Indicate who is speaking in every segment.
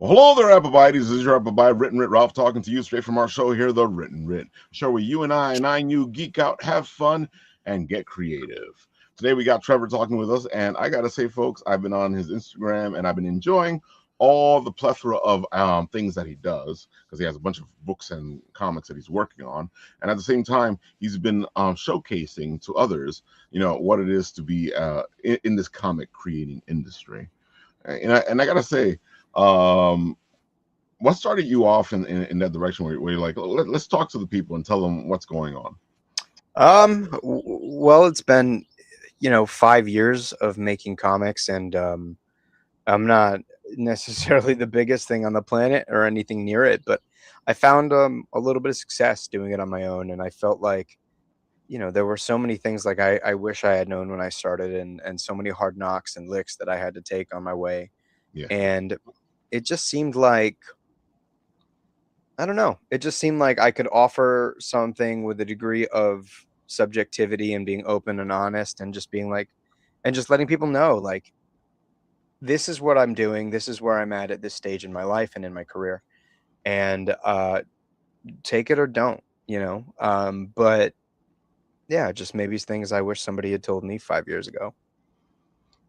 Speaker 1: Well, hello there, Applebites. This is your Applebite, Written Writ Ralph, talking to you straight from our show here, The Written Writ. Show where you and I and you geek out, have fun, and get creative. Today we got Trevor talking with us, and I gotta say, folks, I've been on his Instagram and I've been enjoying all the plethora of things that he does because he has a bunch of books and comics that he's working on, and at the same time, he's been showcasing to others, what it is to be in this comic creating industry. And I gotta say. Um, what started you off in that direction where you're like, let's talk to the people and tell them what's going on?
Speaker 2: Well, it's been, 5 years of making comics, and I'm not necessarily the biggest thing on the planet or anything near it, but I found a little bit of success doing it on my own, and I felt like, there were so many things like I wish I had known when I started, and so many hard knocks and licks that I had to take on my way,
Speaker 1: Yeah.
Speaker 2: and it just seemed like I don't know. It just seemed like I could offer something with a degree of subjectivity and being open and honest and just being like, and just letting people know, like, this is what I'm doing. This is where I'm at this stage in my life and in my career. And take it or don't, But yeah, just maybe things I wish somebody had told me 5 years ago.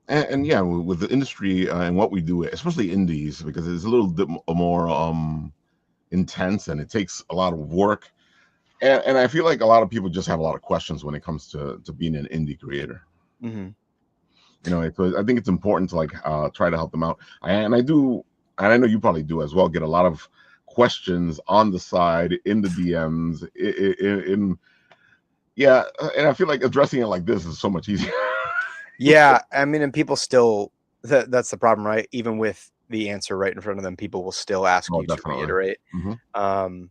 Speaker 1: And yeah, with the industry and what we do, especially indies, because it's a little bit more intense and it takes a lot of work. And I feel like a lot of people just have a lot of questions when it comes to being an indie creator.
Speaker 2: Hmm.
Speaker 1: I think it's important to like try to help them out. And I do, and I know you probably do as well. Get a lot of questions on the side in the DMs. Yeah, and I feel like addressing it like this is so much easier.
Speaker 2: Yeah, I mean, and people still that's the problem, right? Even with the answer right in front of them, people will still ask
Speaker 1: Oh,
Speaker 2: you to
Speaker 1: definitely.
Speaker 2: reiterate.
Speaker 1: Hmm.
Speaker 2: Um,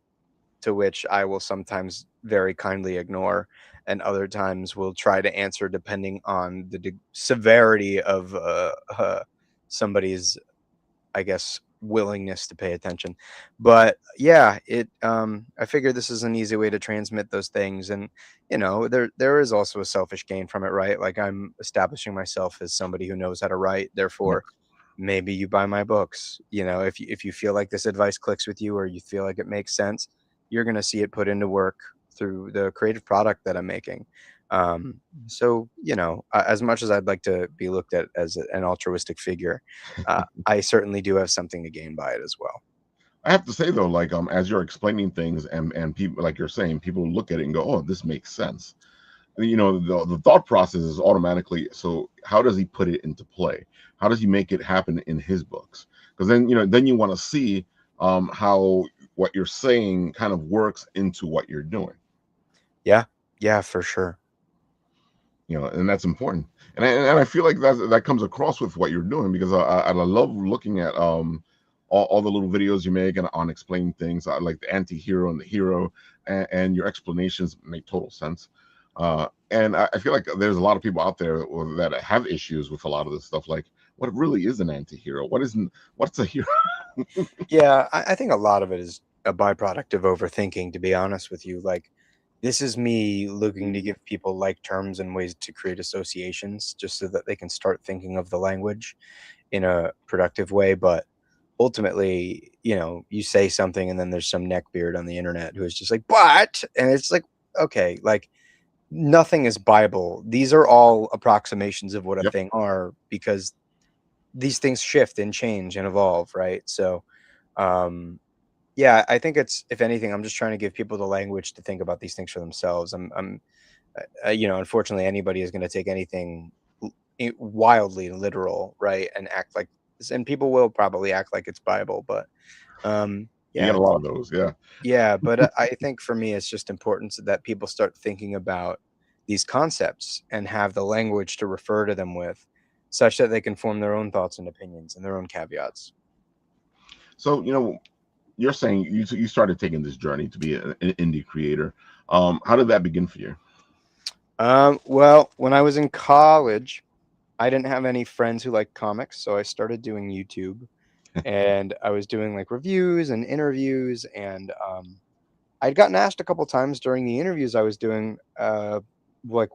Speaker 2: to which I will sometimes very kindly ignore, and other times will try to answer depending on the severity of somebody's, I guess, willingness to pay attention. But yeah, I figure this is an easy way to transmit those things, and there is also a selfish gain from it, right? Like I'm establishing myself as somebody who knows how to write,
Speaker 1: Yes.
Speaker 2: therefore maybe you buy my books. If you feel like this advice clicks with you or you feel like it makes sense, you're going to see it put into work through the creative product that I'm making. So as much as I'd like to be looked at as an altruistic figure, I certainly do have something to gain by it as well.
Speaker 1: I have to say though, like as you're explaining things and people like you're saying, people look at it and go, "Oh, this makes sense." The thought process is automatically. So how does he put it into play? How does he make it happen in his books? Because then you want to see how what you're saying kind of works into what you're doing.
Speaker 2: Yeah, yeah, for sure.
Speaker 1: And that's important. And I feel like that comes across with what you're doing because I love looking at all the little videos you make and on explaining things. I like the anti-hero and the hero, and your explanations make total sense. And I feel like there's a lot of people out there that have issues with a lot of this stuff. Like, what really is an anti-hero? What's a hero?
Speaker 2: Yeah, I think a lot of it is a byproduct of overthinking, to be honest with you. Like, this is me looking to give people like terms and ways to create associations just so that they can start thinking of the language in a productive way. But ultimately, you say something and then there's some neckbeard on the internet who is just like, but, and it's like, okay, like nothing is Bible. These are all approximations of what a
Speaker 1: Yep.
Speaker 2: thing are because these things shift and change and evolve, right? So, um, yeah, I think it's if anything, I'm just trying to give people the language to think about these things for themselves. Unfortunately, anybody is going to take anything wildly literal, right, and act like, and people will probably act like it's Bible, but
Speaker 1: You get
Speaker 2: yeah,
Speaker 1: a lot of those. Yeah.
Speaker 2: yeah. But I think for me, it's just important so that people start thinking about these concepts and have the language to refer to them with, such that they can form their own thoughts and opinions and their own caveats.
Speaker 1: So you're saying you started taking this journey to be an indie creator. How did that begin for you?
Speaker 2: Well, when I was in college, I didn't have any friends who liked comics, so I started doing YouTube, and I was doing like reviews and interviews, and I'd gotten asked a couple times during the interviews I was doing, like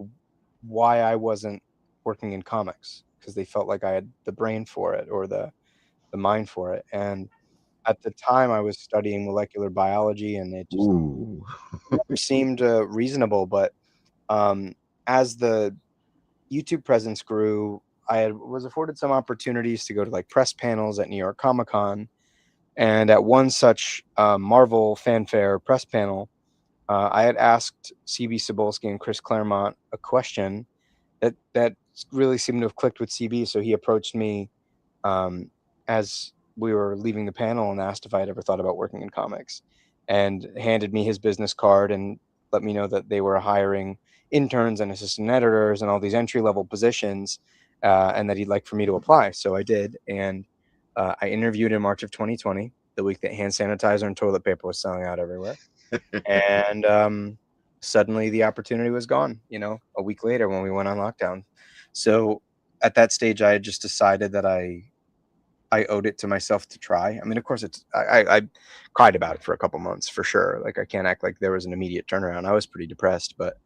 Speaker 2: why I wasn't working in comics because they felt like I had the brain for it or the mind for it, and at the time I was studying molecular biology, and it just
Speaker 1: Ooh.
Speaker 2: never seemed reasonable. But as the YouTube presence grew, was afforded some opportunities to go to like press panels at New York Comic Con, and at one such Marvel fanfare press panel, I had asked CB Cebulski and Chris Claremont a question that really seemed to have clicked with CB. So he approached me as we were leaving the panel and asked if I had ever thought about working in comics, and handed me his business card and let me know that they were hiring interns and assistant editors and all these entry level positions, and that he'd like for me to apply. So I did, and I interviewed in March of 2020, the week that hand sanitizer and toilet paper was selling out everywhere, and suddenly the opportunity was gone. A week later when we went on lockdown. So at that stage, I had just decided that I owed it to myself to try. I mean, of course, I cried about it for a couple months for sure. Like, I can't act like there was an immediate turnaround. I was pretty depressed, but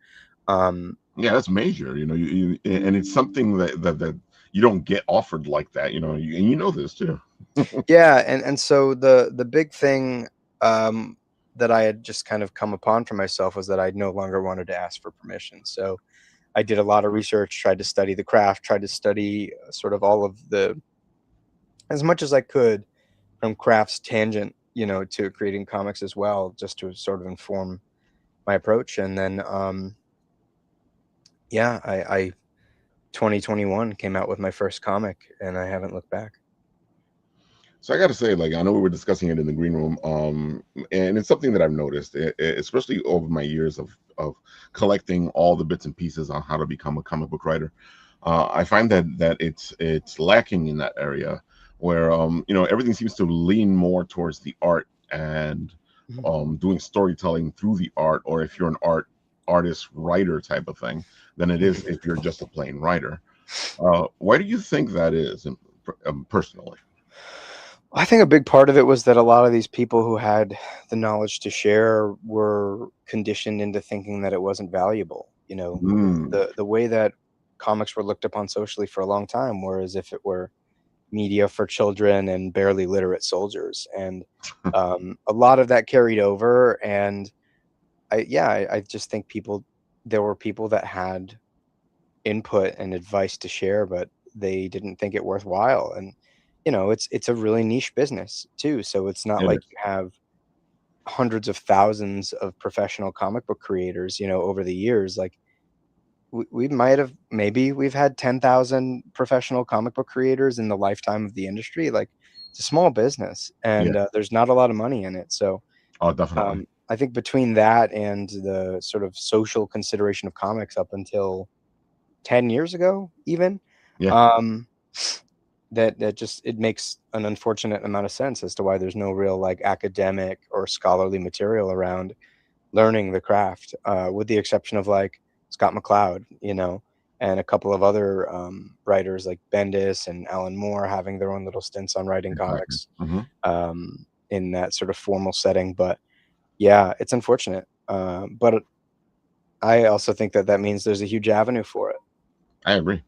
Speaker 1: Yeah, that's major. And it's something that you don't get offered like that. And you know this too.
Speaker 2: yeah, and so the big thing that I had just kind of come upon for myself was that I no longer wanted to ask for permission. So I did a lot of research, tried to study the craft, tried to study sort of all of as much as I could from craft's tangent, to creating comics as well, just to sort of inform my approach. And then, yeah, I 2021 came out with my first comic, and I haven't looked back.
Speaker 1: So I got to say, like, I know we were discussing it in the green room, and it's something that I've noticed, especially over my years of collecting all the bits and pieces on how to become a comic book writer. I find that it's lacking in that area where everything seems to lean more towards the art and doing storytelling through the art, or if you're an artist writer type of thing, than it is if you're just a plain writer. Why do you think that is, personally?
Speaker 2: I think a big part of it was that a lot of these people who had the knowledge to share were conditioned into thinking that it wasn't valuable.
Speaker 1: Mm.
Speaker 2: The way that comics were looked upon socially for a long time were as if it were media for children and barely literate soldiers, and a lot of that carried over. And I just think there were people that had input and advice to share, but they didn't think it worthwhile. And it's a really niche business too, so it's not
Speaker 1: It
Speaker 2: like
Speaker 1: is.
Speaker 2: you have hundreds of thousands of professional comic book creators over the years. Like, we might have, maybe we've had 10,000 professional comic book creators in the lifetime of the industry. Like, it's a small business,
Speaker 1: Yeah.
Speaker 2: and there's not a lot of money in it. So
Speaker 1: Oh, definitely.
Speaker 2: I think between that and the sort of social consideration of comics up until 10 years ago, even,
Speaker 1: Yeah.
Speaker 2: um, that just, it makes an unfortunate amount of sense as to why there's no real like academic or scholarly material around learning the craft, with the exception of like Scott McCloud, and a couple of other writers like Bendis and Alan Moore having their own little stints on writing
Speaker 1: Exactly.
Speaker 2: comics
Speaker 1: Hmm.
Speaker 2: in that sort of formal setting. But yeah, it's unfortunate. But I also think that means there's a huge avenue for it.
Speaker 1: I agree.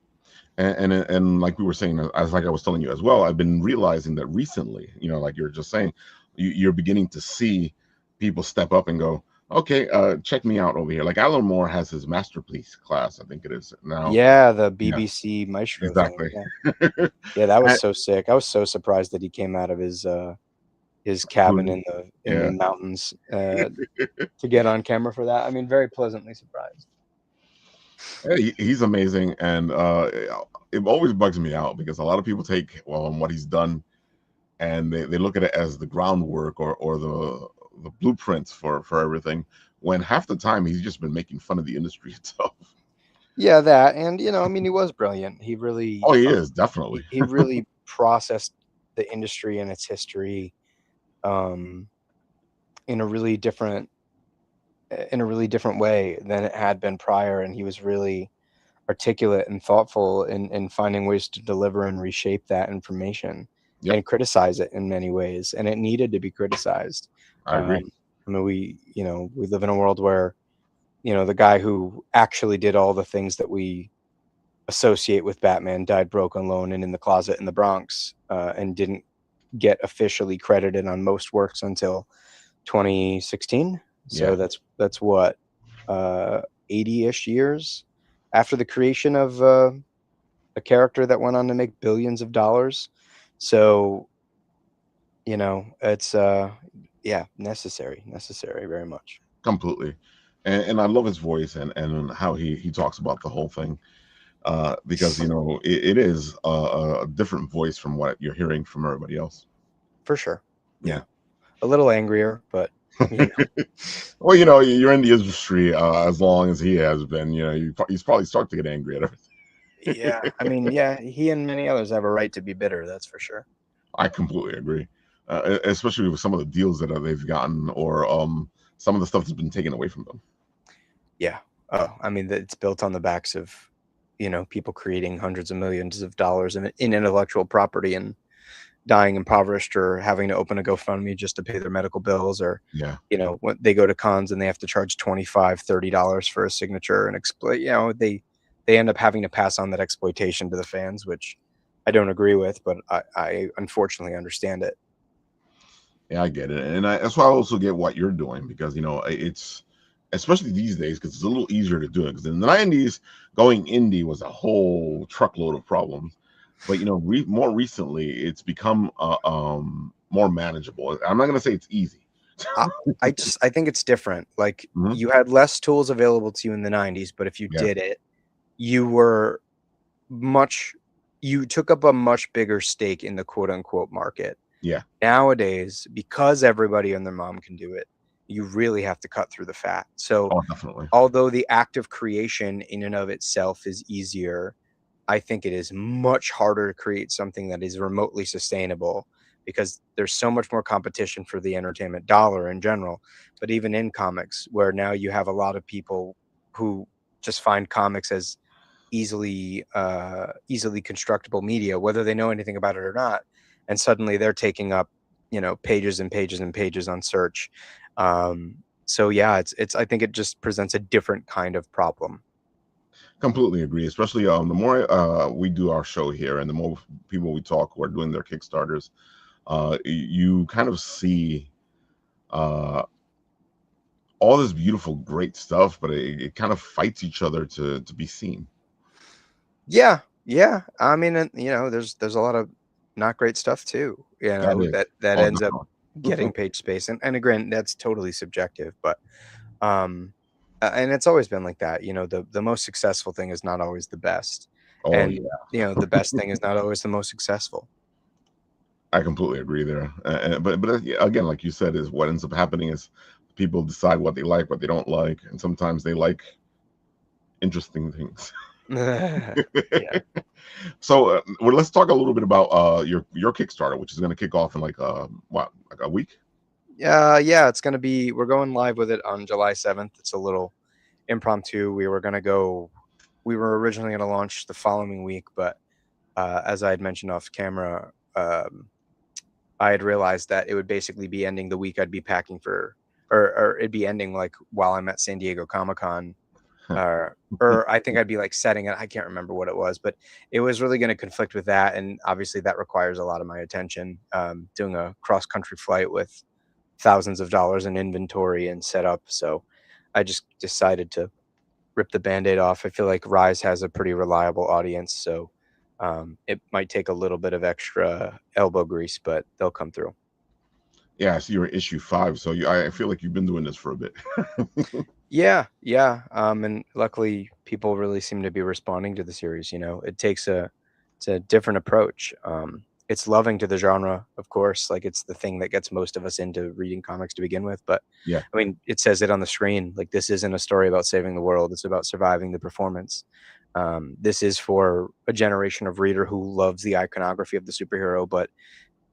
Speaker 1: And like we were saying, as like I was telling you as well, I've been realizing that recently, like you're just saying, you're beginning to see people step up and go, okay, check me out over here. Like Alan Moore has his masterpiece class, I think it is now.
Speaker 2: Yeah, the
Speaker 1: Yeah,
Speaker 2: BBC Maestro thing.
Speaker 1: exactly.
Speaker 2: Yeah. Yeah, that was
Speaker 1: And-
Speaker 2: so sick. I was so surprised that he came out of his cabin in the
Speaker 1: yeah.
Speaker 2: mountains to get on camera for that. I mean, very pleasantly surprised.
Speaker 1: Yeah, he's amazing, and it always bugs me out because a lot of people take what he's done and they look at it as the groundwork or the blueprints for everything. When half the time he's just been making fun of the industry itself.
Speaker 2: Yeah, that, and I mean, he was brilliant.
Speaker 1: Oh, he is definitely.
Speaker 2: He really processed the industry and its history um, in a really different way than it had been prior, and he was really articulate and thoughtful in finding ways to deliver and reshape that information
Speaker 1: Yep,
Speaker 2: and criticize it in many ways. And it needed to be criticized.
Speaker 1: I agree.
Speaker 2: Um, I mean, we live in a world where, the guy who actually did all the things that we associate with Batman died broke, alone, and in the closet in the Bronx, and didn't get officially credited on most works until 2016. So
Speaker 1: Yeah,
Speaker 2: that's what 80-ish years after the creation of a character that went on to make billions of dollars. So, it's yeah, necessary very much.
Speaker 1: completely. And I love his voice and how he talks about the whole thing. Because it is a different voice from what you're hearing from everybody else.
Speaker 2: For sure.
Speaker 1: Yeah.
Speaker 2: Yeah. A little angrier, but
Speaker 1: Well, you're in the industry as long as he has been. He's probably start to get angry at
Speaker 2: yeah.
Speaker 1: everything.
Speaker 2: I mean, yeah, he and many others have a right to be bitter, that's for sure.
Speaker 1: I completely agree, especially with some of the deals that they've gotten, or some of the stuff that's been taken away from them.
Speaker 2: Yeah. Oh, I mean, it's built on the backs of, people creating hundreds of millions of dollars in intellectual property and dying impoverished or having to open a GoFundMe just to pay their medical bills, or
Speaker 1: Yeah.
Speaker 2: when they go to cons and they have to charge $25-$30 for a signature and exploit, they end up having to pass on that exploitation to the fans, which I don't agree with, but I unfortunately understand it.
Speaker 1: Yeah, I get it, and that's why I also get what you're doing, because it's, especially these days, because it's a little easier to do it. Because in the '90s, going indie was a whole truckload of problems, but more recently, it's become more manageable. I'm not gonna say it's easy.
Speaker 2: I, I think it's different. Like,
Speaker 1: Mhm.
Speaker 2: you had less tools available to you in the 90s, but if you
Speaker 1: Yeah,
Speaker 2: did it, you were much you took up a much bigger stake in the quote unquote market.
Speaker 1: yeah,
Speaker 2: Nowadays, because everybody and their mom can do it, you really have to cut through the fat. So,
Speaker 1: oh, definitely,
Speaker 2: although the act of creation in and of itself is easier, I think it is much harder to create something that is remotely sustainable, because there's so much more competition for the entertainment dollar in general. But even in comics, where now you have a lot of people who just find comics as easily constructible media, whether they know anything about it or not, and suddenly they're taking up pages and pages and pages on search. So yeah, it's I think it just presents a different kind of problem.
Speaker 1: completely agree. Especially the more we do our show here, and the more people we talk who are doing their Kickstarters, you kind of see uh all this beautiful, great stuff, but it kind of fights each other to be seen.
Speaker 2: Yeah, I mean, and there's a lot of not great stuff too,
Speaker 1: That is,
Speaker 2: that
Speaker 1: oh,
Speaker 2: ends up
Speaker 1: definitely.
Speaker 2: getting page space, and again, that's totally subjective, but um and it's always been like that. The most successful thing is not always the best,
Speaker 1: Oh
Speaker 2: and
Speaker 1: yeah,
Speaker 2: the best thing is not always the most successful.
Speaker 1: I completely agree there. But yeah, again, like you said, is what ends up happening is people decide what they like, what they don't like, and sometimes they like interesting things.
Speaker 2: Yeah.
Speaker 1: So, well, let's talk a little bit about your Kickstarter, which is going to kick off in like what, like a week?
Speaker 2: Yeah, we're going live with it on July 7th. It's a little impromptu. We were originally going to launch the following week, but as I had mentioned off camera, I had realized that it would basically be ending the week I'd be packing for, or it'd be ending like while I'm at San Diego Comic-Con, or I think I'd be like setting it. I can't remember what it was, but it was really going to conflict with that, and obviously that requires a lot of my attention. Doing a cross-country flight with thousands of dollars in inventory and setup, so I just decided to rip the band-aid off. I feel like Rise has a pretty reliable audience, so it might take a little bit of extra elbow grease, but they'll come through.
Speaker 1: Yeah, I see you're issue 5, so I feel like you've been doing this for a bit.
Speaker 2: Yeah. And luckily, people really seem to be responding to the series. It's a different approach. It's loving to the genre, of course. Like, it's the thing that gets most of us into reading comics to begin with. But
Speaker 1: Yeah,
Speaker 2: I mean, it says it on the screen. Like, this isn't a story about saving the world. It's about surviving the performance. This is for a generation of reader who loves the iconography of the superhero, but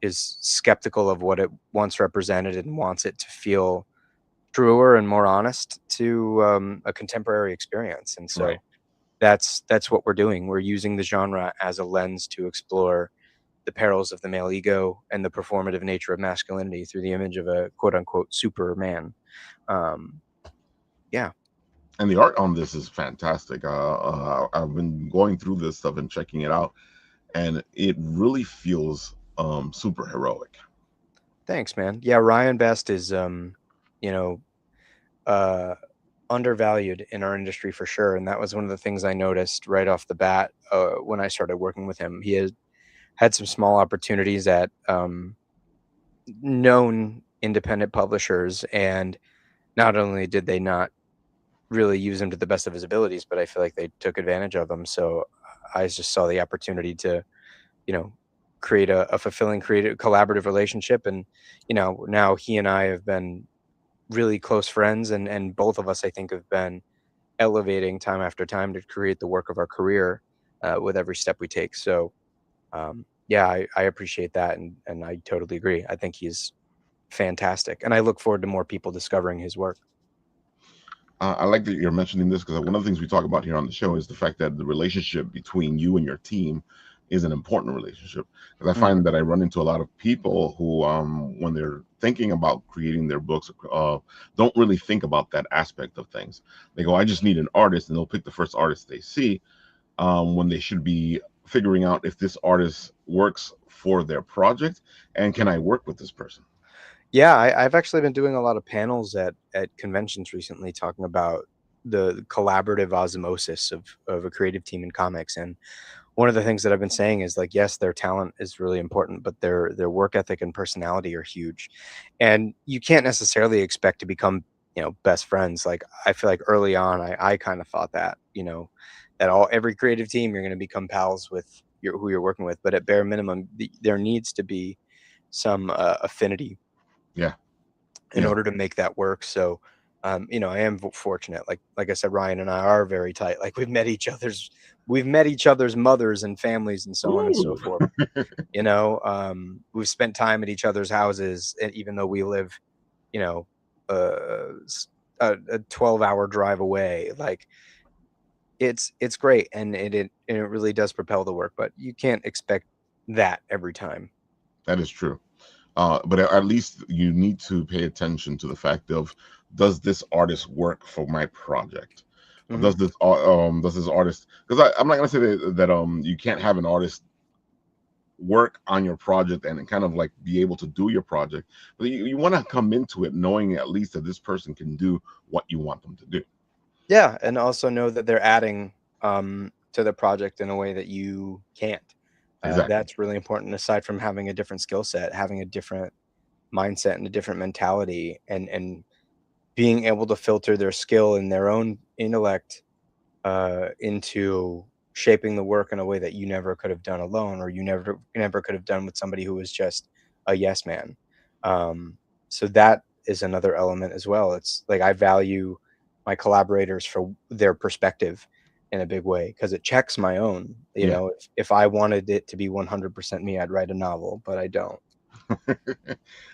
Speaker 2: is skeptical of what it once represented and wants it to feel truer and more honest to a contemporary experience. And
Speaker 1: right.
Speaker 2: so that's what we're doing. We're using the genre as a lens to explore the perils of the male ego and the performative nature of masculinity through the image of a quote unquote Superman. Um, yeah.
Speaker 1: And the art on this is fantastic. I've been going through this stuff and checking it out, and it really feels super heroic.
Speaker 2: Thanks, man. Yeah, Ryan Best is you know, uh undervalued in our industry for sure, and that was one of the things I noticed right off the bat when I started working with him. He has had some small opportunities at known independent publishers, and not only did they not really use him to the best of his abilities, but I feel like they took advantage of him. So I just saw the opportunity to, you know, create a fulfilling, creative, collaborative relationship. And, now he and I have been really close friends, and both of us, I think, have been elevating time after time to create the work of our career with every step we take. So, yeah, I appreciate that. And I totally agree. I think he's fantastic. And I look forward to more people discovering his work.
Speaker 1: I like that you're mentioning this because one of the things we talk about here on the show is the fact that the relationship between you and your team is an important relationship. Because I
Speaker 2: Mhm.
Speaker 1: find that I run into a lot of people who, when they're thinking about creating their books, don't really think about that aspect of things. They go, "I just need an artist," and they'll pick the first artist they see, when they should be figuring out if this artist works for their project and can I work with this person.
Speaker 2: Yeah, I've actually been doing a lot of panels at conventions recently talking about the collaborative osmosis of a creative team in comics. And one of the things that I've been saying is like, yes, their talent is really important, but their work ethic and personality are huge. And you can't necessarily expect to become, best friends. Like I feel like early on I kind of thought that, that every creative team you're going to become pals with who you're working with, but at bare minimum there needs to be some affinity
Speaker 1: Yeah,
Speaker 2: in
Speaker 1: yeah.
Speaker 2: order to make that work. So, I am fortunate. Like I said, Ryan and I are very tight. Like we've met each other's mothers and families, and so on and so
Speaker 1: Ooh.
Speaker 2: forth. We've spent time at each other's houses, even though we live, you know, a 12-hour drive away. Like it's great, and it really does propel the work. But you can't expect that every time.
Speaker 1: That is true. But at least you need to pay attention to the fact of, does this artist work for my project?
Speaker 2: Hmm.
Speaker 1: Does this artist, because I'm not gonna say that you can't have an artist work on your project and kind of like be able to do your project, but you want to come into it knowing at least that this person can do what you want them to do.
Speaker 2: Yeah, and also know that they're adding to the project in a way that you can't.
Speaker 1: Exactly.
Speaker 2: That's really important. Aside from having a different skill set, having a different mindset and a different mentality, and being able to filter their skill and their own intellect into shaping the work in a way that you never could have done alone, or you never could have done with somebody who was just a yes man. Um, so that is another element as well. It's like I value my collaborators for their perspective in a big way because it checks my own.
Speaker 1: Yeah.
Speaker 2: If I wanted it to be 100% me, I'd write a novel, but I don't.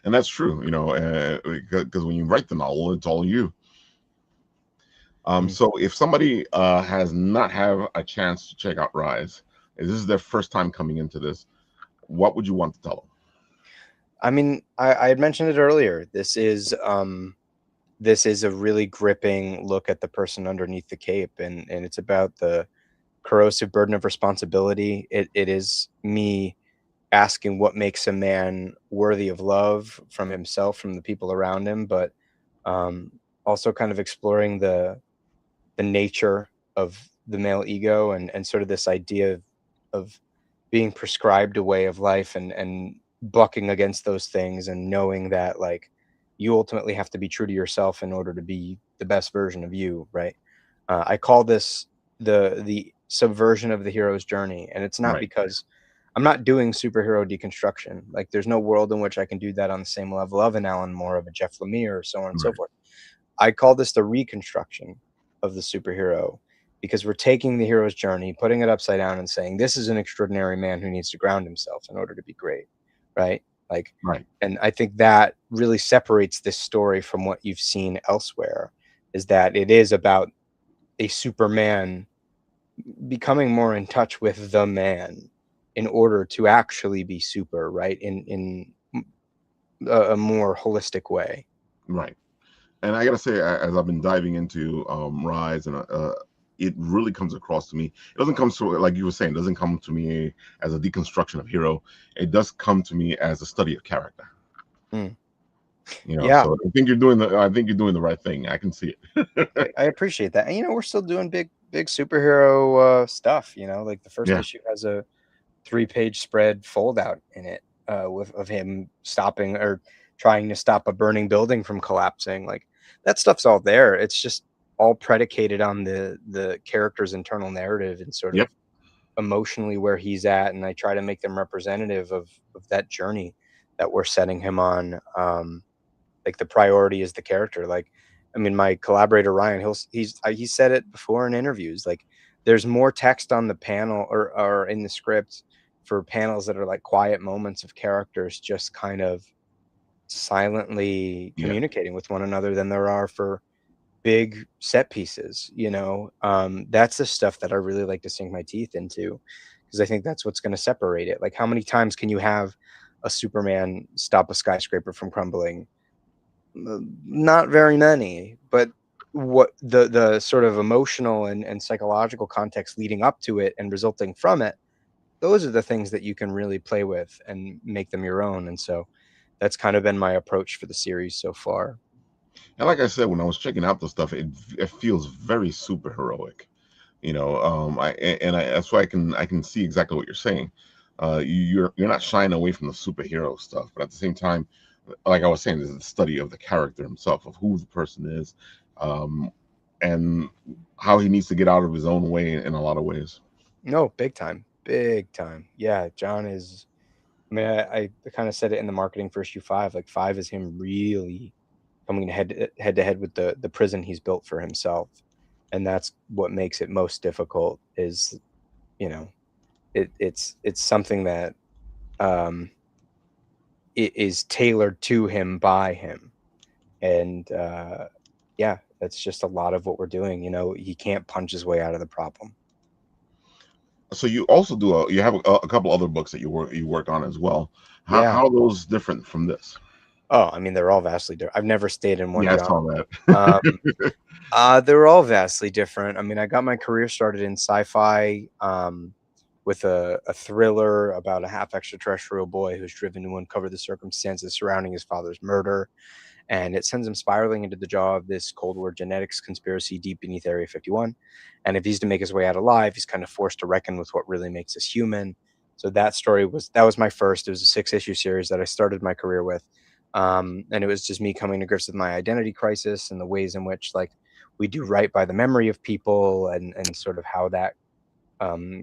Speaker 1: And that's true, because when you write the novel, it's all you.
Speaker 2: Mhm.
Speaker 1: So if somebody has not have a chance to check out Rise, if this is their first time coming into this, what would you want to tell them?
Speaker 2: I mean, I had mentioned it earlier. This is a really gripping look at the person underneath the cape, and it's about the corrosive burden of responsibility. It is me asking what makes a man worthy of love from himself, from the people around him, but um, also kind of exploring the nature of the male ego, and sort of this idea of being prescribed a way of life, and bucking against those things, and knowing that like you ultimately have to be true to yourself in order to be the best version of you, right? I call this the subversion of the hero's journey, and it's not
Speaker 1: Right.
Speaker 2: because I'm not doing superhero deconstruction. Like there's no world in which I can do that on the same level of an Alan Moore, of a Jeff Lemire, or so on and so
Speaker 1: Right.
Speaker 2: forth. I call this the reconstruction of the superhero, because we're taking the hero's journey, putting it upside down, and saying this is an extraordinary man who needs to ground himself in order to be great, right? Like,
Speaker 1: Right.
Speaker 2: and I think that really separates this story from what you've seen elsewhere, is that it is about a Superman becoming more in touch with the man in order to actually be super, right? In a more holistic way.
Speaker 1: Right. And I gotta say, as I've been diving into Rise, and it really comes across to me. It doesn't come to, like you were saying, it doesn't come to me as a deconstruction of hero. It does come to me as a study of character.
Speaker 2: Mm.
Speaker 1: You know,
Speaker 2: Yeah,
Speaker 1: so I think you're doing the right thing. I can see it.
Speaker 2: I appreciate that. And we're still doing big superhero stuff. Like the first
Speaker 1: Yeah.
Speaker 2: issue has a 3-page spread fold out in it, with of him stopping or trying to stop a burning building from collapsing. Like that stuff's all there. It's just all predicated on the character's internal narrative and sort
Speaker 1: Yep.
Speaker 2: of emotionally where he's at, and I try to make them representative of that journey that we're setting him on. Like the priority is the character. Like, I mean, my collaborator Ryan, he said it before in interviews. Like, there's more text on the panel or in the script for panels that are like quiet moments of characters just kind of silently
Speaker 1: Yeah.
Speaker 2: communicating with one another than there are for big set pieces. That's the stuff that I really like to sink my teeth into, because I think that's what's going to separate it. Like, how many times can you have a Superman stop a skyscraper from crumbling? Not very many, but what the sort of emotional and psychological context leading up to it and resulting from it, those are the things that you can really play with and make them your own. And so that's kind of been my approach for the series so far.
Speaker 1: And like I said, when I was checking out the stuff, it feels very super heroic. That's why I can see exactly what you're saying. You're not shying away from the superhero stuff, but at the same time, like I was saying, this is the study of the character himself, of who the person is, um, and how he needs to get out of his own way in a lot of ways.
Speaker 2: No, big time, big time. Yeah, John is. I mean, I kind of said it in the marketing for issue 5. Like 5 is him really coming head to head with the prison he's built for himself, and that's what makes it most difficult. Is you know it's something that um it is tailored to him by him, and yeah, that's just a lot of what we're doing. He can't punch his way out of the problem.
Speaker 1: So you also you have a couple other books that you work on as well. How
Speaker 2: Yeah.
Speaker 1: how are those different from this?
Speaker 2: Oh, I mean, they're all vastly different. I've never stayed in one
Speaker 1: Yeah, I
Speaker 2: genre.
Speaker 1: saw that.
Speaker 2: um they're all vastly different. I mean, I got my career started in sci-fi, with a thriller about a half extraterrestrial boy who's driven to uncover the circumstances surrounding his father's murder, and it sends him spiraling into the jaw of this Cold War genetics conspiracy deep beneath Area 51. And if he's to make his way out alive, he's kind of forced to reckon with what really makes us human. So that was my first. It was a 6-issue series that I started my career with, and it was just me coming to grips with my identity crisis and the ways in which, like, we do right by the memory of people, and sort of how that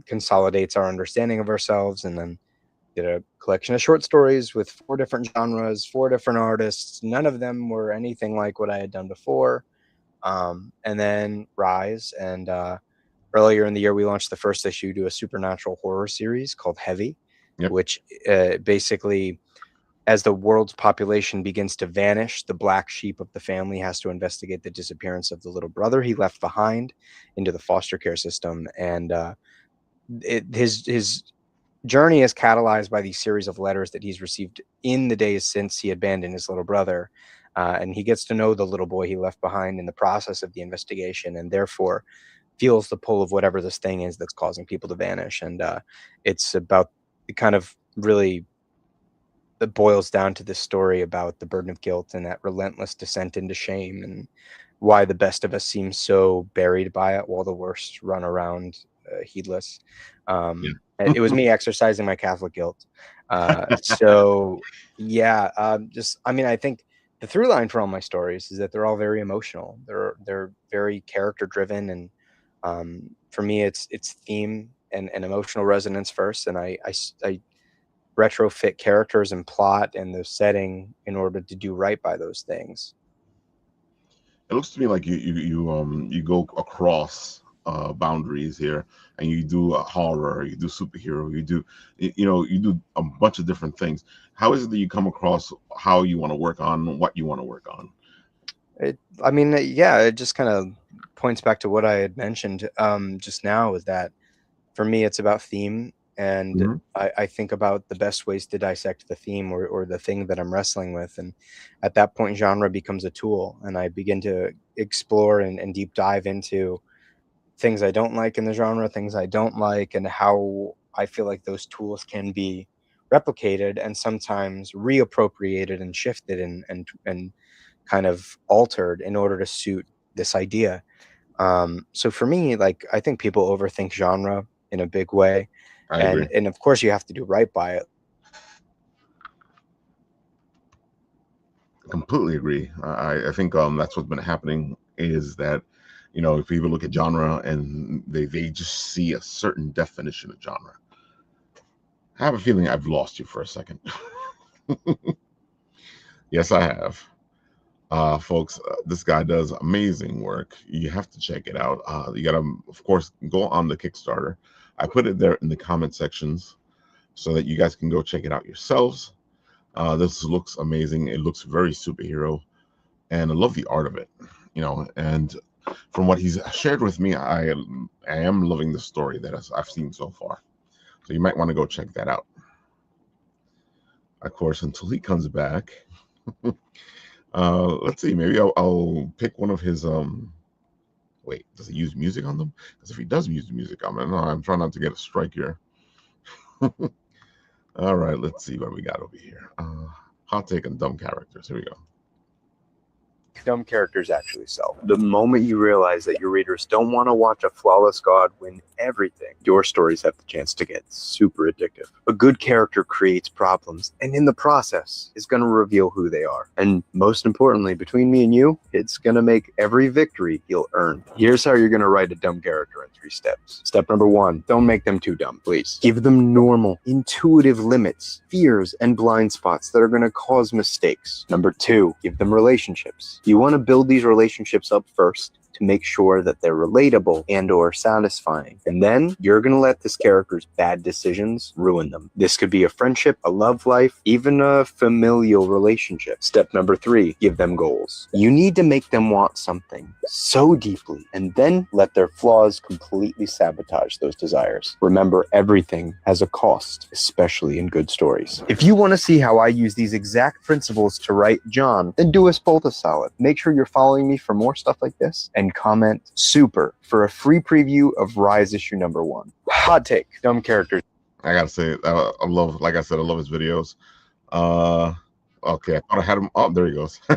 Speaker 2: consolidates our understanding of ourselves. And then did a collection of short stories with 4 different genres, 4 different artists. None of them were anything like what I had done before. And then Rise. And earlier in the year, we launched the first issue to a supernatural horror series called Heavy,
Speaker 1: Yep.
Speaker 2: which basically, as the world's population begins to vanish, the black sheep of the family has to investigate the disappearance of the little brother he left behind into the foster care system. And his journey is catalyzed by these series of letters that he's received in the days since he abandoned his little brother. And he gets to know the little boy he left behind in the process of the investigation, and therefore feels the pull of whatever this thing is that's causing people to vanish. And it's about it kind of really it boils down to this story about the burden of guilt and that relentless descent into shame, and why the best of us seem so buried by it while the worst run around heedless.
Speaker 1: Yeah.
Speaker 2: It was me exercising my Catholic guilt. So yeah, just I mean, I think the through line for all my stories is that they're all very emotional. They're very character driven, and for me, it's theme and emotional resonance first, and I retrofit characters and plot and the setting in order to do right by those things.
Speaker 1: It looks to me like you go across boundaries here, and you do a horror, you do superhero, you do a bunch of different things. How is it that you come across how you want to work on what you want to work on?
Speaker 2: I mean, yeah, it just kind of points back to what I had mentioned just now, is that for me, it's about theme. And
Speaker 1: Mhm.
Speaker 2: I think about the best ways to dissect the theme, or the thing that I'm wrestling with. And at that point, genre becomes a tool, and I begin to explore and deep dive into things I don't like in the genre, things I don't like, and how I feel like those tools can be replicated and sometimes reappropriated and shifted and kind of altered in order to suit this idea. So for me, like, I think people overthink genre in a big way,
Speaker 1: I agree.
Speaker 2: and of course you have to do right by it.
Speaker 1: Completely agree. I think that's what's been happening is that, if people look at genre and they just see a certain definition of genre. I have a feeling I've lost you for a second. Yes, I have. Folks, this guy does amazing work. You have to check it out. You got to, of course, go on the Kickstarter. I put it there in the comment sections so that you guys can go check it out yourselves. This looks amazing. It looks very superhero, and I love the art of it. And from what he's shared with me, I am loving the story that I've seen so far. So you might want to go check that out. Of course, until he comes back. Let's see. Maybe I'll pick one of his. Wait, does he use music on them? Because if he does use music on them, no, I'm trying not to get a strike here. All right, let's see what we got over here. Hot take on dumb characters. Here we go.
Speaker 2: Dumb characters actually sell. The moment you realize that your readers don't want to watch a flawless god win everything, your stories have the chance to get super addictive. A good character creates problems, and in the process is going to reveal who they are. And most importantly, between me and you, it's going to make every victory feel earned. Here's how you're going to write a dumb character in 3 steps. Step number 1, don't make them too dumb, please. Give them normal, intuitive limits, fears, and blind spots that are going to cause mistakes. Number 2, give them relationships. You want to build these relationships up first to make sure that they're relatable and or satisfying. And then you're going to let this character's bad decisions ruin them. This could be a friendship, a love life, even a familial relationship. Step number 3, give them goals. You need to make them want something so deeply and then let their flaws completely sabotage those desires. Remember, everything has a cost, especially in good stories. If you want to see how I use these exact principles to write John, then do us both a solid. Make sure you're following me for more stuff like this, and comment super for a free preview of Rise issue number 1. Hot take, dumb characters.
Speaker 1: I gotta say, I love, like I said, I love his videos. Okay, I thought I had him. Oh, there he goes. I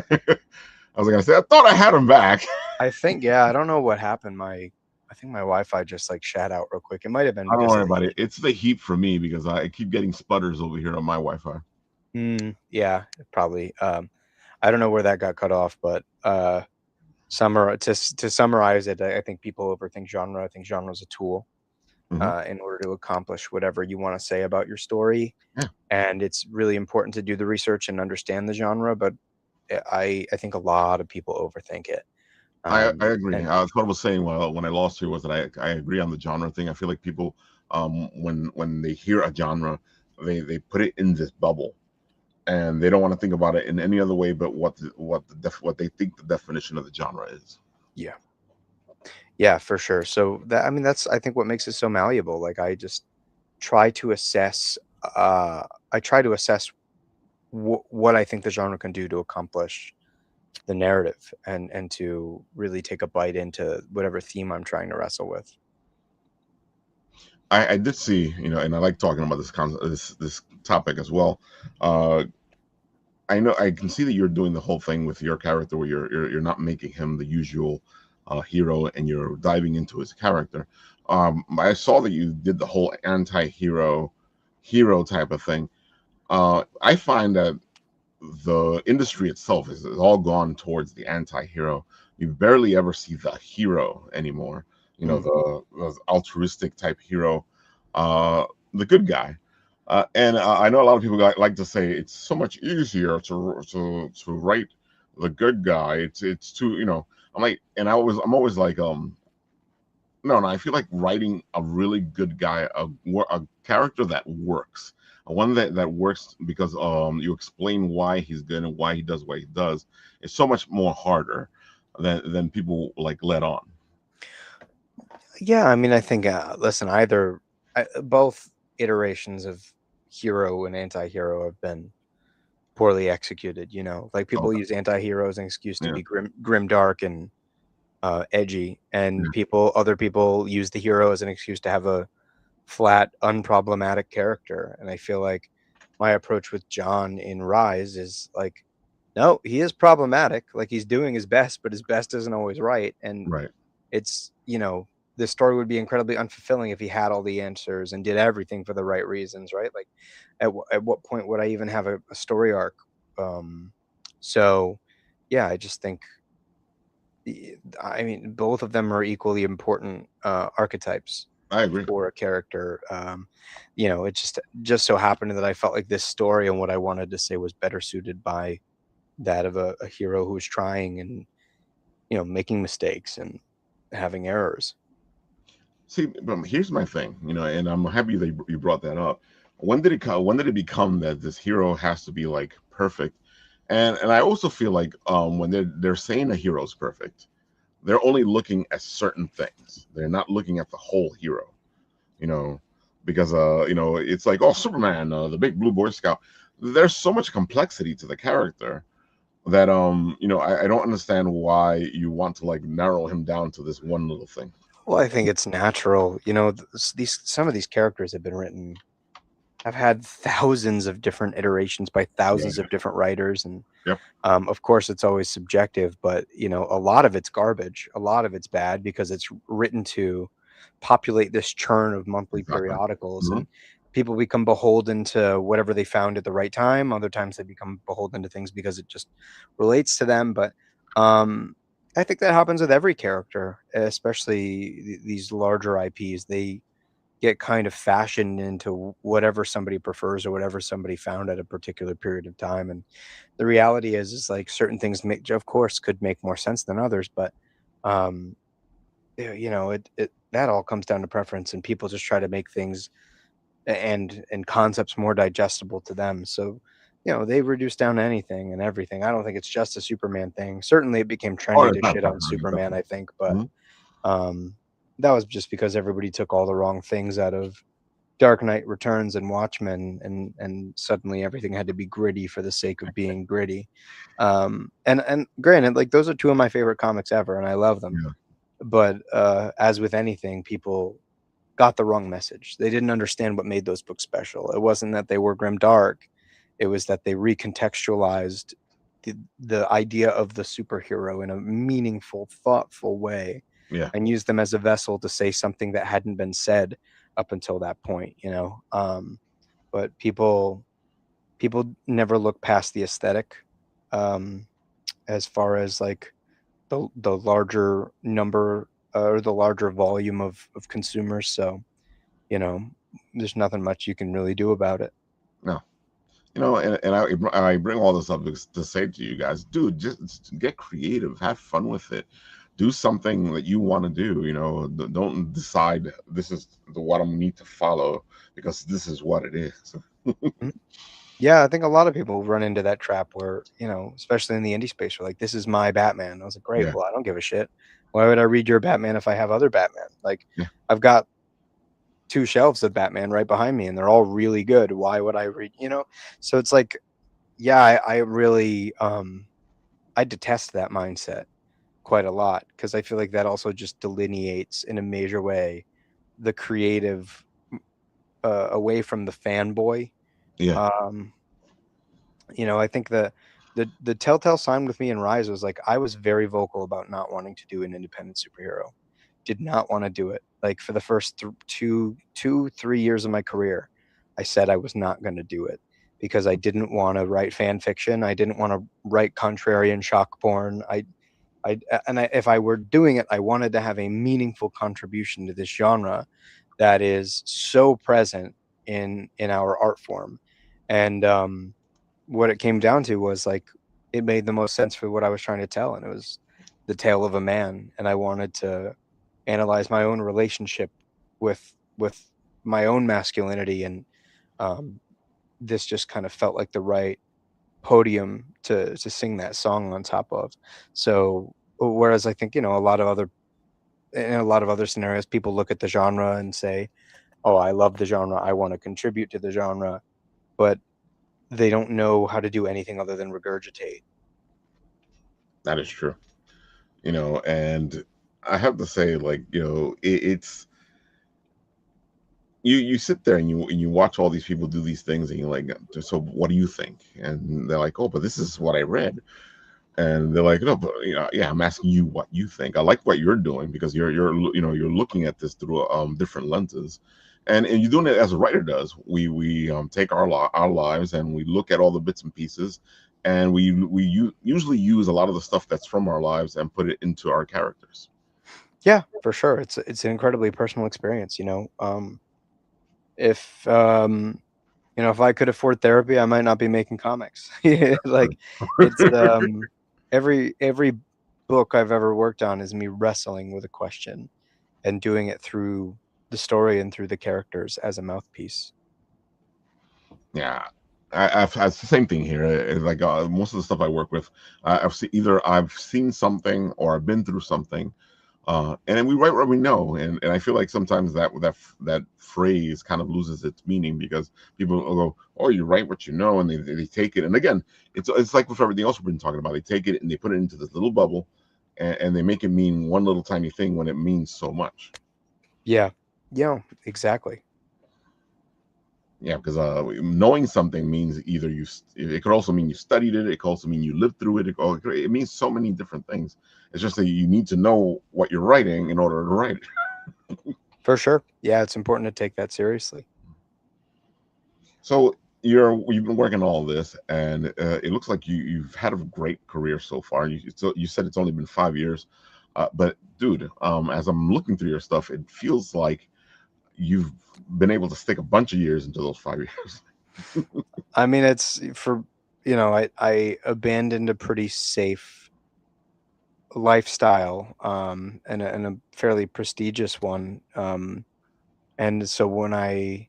Speaker 1: was gonna say, I thought I had him back.
Speaker 2: I think, yeah, I don't know what happened. I think my Wi-Fi just like shat out real quick. It might have been.
Speaker 1: Don't worry about it. It's the heat for me because I keep getting sputters over here on my Wi-Fi.
Speaker 2: Yeah, probably. I don't know where that got cut off, but to summarize it, I think people overthink genre. I think genre is a tool in order to accomplish whatever you want to say about your story.
Speaker 1: Yeah.
Speaker 2: And it's really important to do the research and understand the genre, but I think a lot of people overthink it.
Speaker 1: I agree. What I was saying when I lost you was that I agree on the genre thing. I feel like people, when they hear a genre, they put it in this bubble, and they don't want to think about it in any other way but what they think the definition of the genre is.
Speaker 2: Yeah, for sure. So that's I think what makes it so malleable. Like I just try to assess. What I think the genre can do to accomplish the narrative and to really take a bite into whatever theme I'm trying to wrestle with.
Speaker 1: I did see, and I like talking about this topic as well. I know I can see that you're doing the whole thing with your character where you're not making him the usual hero and you're diving into his character. I saw that you did the whole anti-hero hero type of thing. I find that the industry itself is all gone towards the anti-hero. You barely ever see the hero anymore. The altruistic type hero, the good guy. And I know a lot of people like to say it's so much easier to write the good guy. It's too, I'm like, and I'm always like, no, I feel like writing a really good guy, a character that works, one that works because you explain why he's good and why he does what he does. It's so much more harder than people like let on.
Speaker 2: Yeah, I mean, I think listen, both iterations of hero and anti-hero have been poorly executed. Like people use anti-hero as an excuse to be grim dark and edgy, and other people use the hero as an excuse to have a flat, unproblematic character. And I feel like my approach with John in Rise is like, no, he is problematic. Like, he's doing his best, but his best isn't always right. And
Speaker 1: Right.
Speaker 2: it's, the story would be incredibly unfulfilling if he had all the answers and did everything for the right reasons, right? Like, at what point would I even have a story arc? So, yeah, I just think, I mean, both of them are equally important archetypes
Speaker 1: I agree.
Speaker 2: for a character. It just so happened that I felt like this story and what I wanted to say was better suited by that of a hero who's trying and making mistakes and having errors.
Speaker 1: See, but here's my thing, and I'm happy that you brought that up. When did it come? When did it become that this hero has to be like perfect? And I also feel like when they're saying a hero's perfect, they're only looking at certain things. They're not looking at the whole hero, you know, because it's like, oh, Superman, the big blue Boy Scout. There's so much complexity to the character that I don't understand why you want to like narrow him down to this one little thing.
Speaker 2: Well, I think it's natural. Some of these characters have been written. I've had thousands of different iterations by thousands
Speaker 1: Yeah.
Speaker 2: of different writers, and
Speaker 1: Yep.
Speaker 2: of course, it's always subjective. But a lot of it's garbage. A lot of it's bad because it's written to populate this churn of monthly
Speaker 1: Exactly.
Speaker 2: periodicals,
Speaker 1: Hmm.
Speaker 2: and people become beholden to whatever they found at the right time. Other times, they become beholden to things because it just relates to them. But um, I think that happens with every character, especially these larger IPs. They get kind of fashioned into whatever somebody prefers or whatever somebody found at a particular period of time. And the reality is like certain things make, of course, could make more sense than others, but um, it that all comes down to preference, and people just try to make things and concepts more digestible to them. So, they reduce down anything and everything. I don't think it's just a Superman thing. Certainly, it became
Speaker 1: Oh,
Speaker 2: trendy to shit on
Speaker 1: definitely,
Speaker 2: Superman,
Speaker 1: definitely.
Speaker 2: I think, but
Speaker 1: Mhm.
Speaker 2: um, that was just because everybody took all the wrong things out of Dark Knight Returns and Watchmen, and suddenly everything had to be gritty for the sake of being gritty. And granted, like, those are two of my favorite comics ever, and I love them.
Speaker 1: Yeah.
Speaker 2: But as with anything, people got the wrong message. They didn't understand what made those books special. It wasn't that they were grim dark; it was that they recontextualized the idea of the superhero in a meaningful, thoughtful way,
Speaker 1: Yeah.
Speaker 2: and used them as a vessel to say something that hadn't been said up until that point. But people never look past the aesthetic, um, as far as like the larger number or the larger volume of consumers. So you know, there's nothing much you can really do about it.
Speaker 1: No. And I bring all this up to say to you guys, dude, just get creative, have fun with it, do something that you want to do. Don't decide this is what I need to follow because this is what it is.
Speaker 2: Mhm. Yeah, I think a lot of people run into that trap where, especially in the indie space, we're like, this is my Batman. I was like, great.
Speaker 1: Yeah,
Speaker 2: Well, I don't give a shit. Why would I read your Batman if I have other Batman? Like,
Speaker 1: yeah,
Speaker 2: I've got two shelves of Batman right behind me and they're all really good. Why would I read? So it's like, yeah, I really, I detest that mindset quite a lot because I feel like that also just delineates in a major way the creative away from the fanboy.
Speaker 1: yeah.
Speaker 2: Um, I think the telltale sign with me in Rise was like I was very vocal about not wanting to do an independent superhero. Did not want to do it. Like for the first 3 years of my career, I said I was not going to do it because I didn't want to write fan fiction. I didn't want to write contrarian shock porn. If I were doing it, I wanted to have a meaningful contribution to this genre that is so present in our art form. And what it came down to was like it made the most sense for what I was trying to tell, and it was the tale of a man. And I wanted to analyze my own relationship with my own masculinity, and um, this just kind of felt like the right podium to sing that song on top of. So whereas I think in a lot of other scenarios, people look at the genre and say, "Oh, I love the genre. I want to contribute to the genre," but they don't know how to do anything other than regurgitate.
Speaker 1: That is true. And I have to say, like, it's you sit there and you watch all these people do these things, and you're like, so what do you think? And they're like, oh, but this is what I read. And they're like, no, but yeah, I'm asking you what you think. I like what you're doing because you're looking at this through different lenses, and you're doing it as a writer does. We take our lives and we look at all the bits and pieces, and usually use a lot of the stuff that's from our lives and put it into our characters.
Speaker 2: Yeah, for sure. It's an incredibly personal experience. If if I could afford therapy, I might not be making comics. Like it's every book I've ever worked on is me wrestling with a question and doing it through the story and through the characters as a mouthpiece.
Speaker 1: Yeah, I've had the same thing here. Like most of the stuff I work with, I've seen something or I've been through something, and then we write what we know. And I feel like sometimes that phrase kind of loses its meaning because people will go, "Oh, you write what you know," and they take it. And again, it's like with everything else we've been talking about. They take it and they put it into this little bubble, and they make it mean one little tiny thing when it means so much.
Speaker 2: Yeah. Yeah, exactly.
Speaker 1: Yeah, because knowing something means either it could also mean you studied it. It could also mean you lived through it. It means so many different things. It's just that you need to know what you're writing in order to write it.
Speaker 2: For sure. Yeah, it's important to take that seriously.
Speaker 1: So you've been working all this, and it looks like you've had a great career so far. You said it's only been 5 years, but dude, as I'm looking through your stuff, it feels like you've been able to stick a bunch of years into those 5 years.
Speaker 2: I mean, it's for I abandoned a pretty safe lifestyle, and a fairly prestigious one. And so when I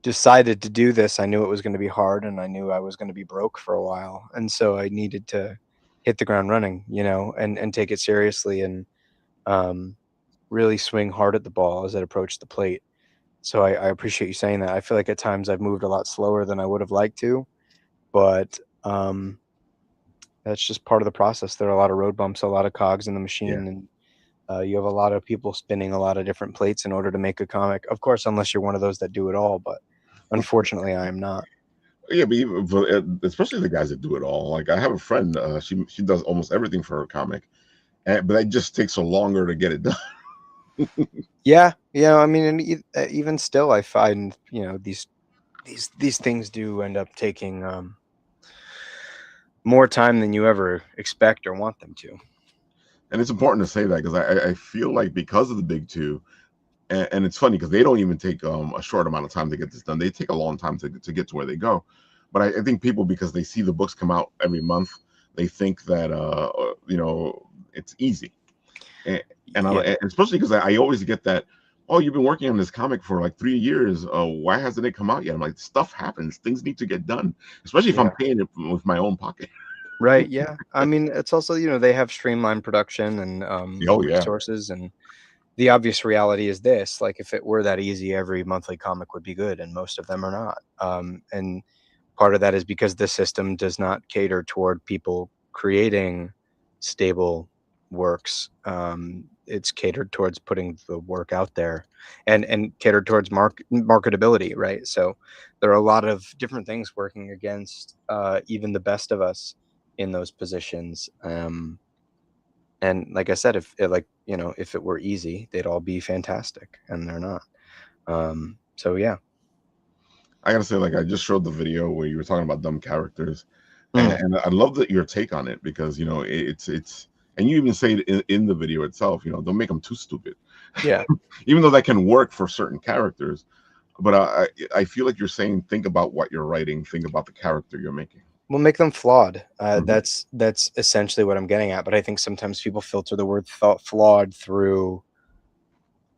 Speaker 2: decided to do this, I knew it was going to be hard, and I knew I was going to be broke for a while, and so I needed to hit the ground running, and take it seriously, and um, really swing hard at the ball as it approached the plate. So I appreciate you saying that. I feel like at times I've moved a lot slower than I would have liked to, but that's just part of the process. There are a lot of road bumps, a lot of cogs in the
Speaker 1: Yeah.
Speaker 2: machine, and you have a lot of people spinning a lot of different plates in order to make a comic. Of course, unless you're one of those that do it all, but unfortunately, I am not.
Speaker 1: Yeah, but especially the guys that do it all. Like I have a friend, she does almost everything for her comic, but it just takes her longer to get it done.
Speaker 2: Yeah, yeah. I mean, and even still, I find these things do end up taking more time than you ever expect or want them to.
Speaker 1: And it's important to say that because I feel like because of the big two, and it's funny because they don't even take a short amount of time to get this done. They take a long time to get to where they go. But I think people, because they see the books come out every month, they think that it's easy. and,
Speaker 2: Yeah,
Speaker 1: and especially because I always get that, oh, you've been working on this comic for like 3 years, why hasn't it come out yet? I'm like, stuff happens, things need to get done, especially if I'm
Speaker 2: yeah.
Speaker 1: paying it with my own pocket.
Speaker 2: Right, yeah. I mean, it's also, they have streamlined production and
Speaker 1: Oh yeah.
Speaker 2: resources, and the obvious reality is this, like if it were that easy, every monthly comic would be good, and most of them are not. And part of that is because the system does not cater toward people creating stable works. It's catered towards putting the work out there, and catered towards marketability, right? So there are a lot of different things working against even the best of us in those positions. And like I said, if it were easy, they'd all be fantastic, and they're not. So yeah.
Speaker 1: I gotta say, like, I just showed the video where you were talking about dumb characters, and,
Speaker 2: Mm,
Speaker 1: and I love that your take on it because it's and you even say it in the video itself. Don't make them too stupid,
Speaker 2: yeah.
Speaker 1: even though that can work for certain characters. But I feel like you're saying, think about what you're writing, think about the character you're making.
Speaker 2: We'll make them flawed.
Speaker 1: Mhm.
Speaker 2: That's essentially what I'm getting at. But I think sometimes people filter the word thought flawed through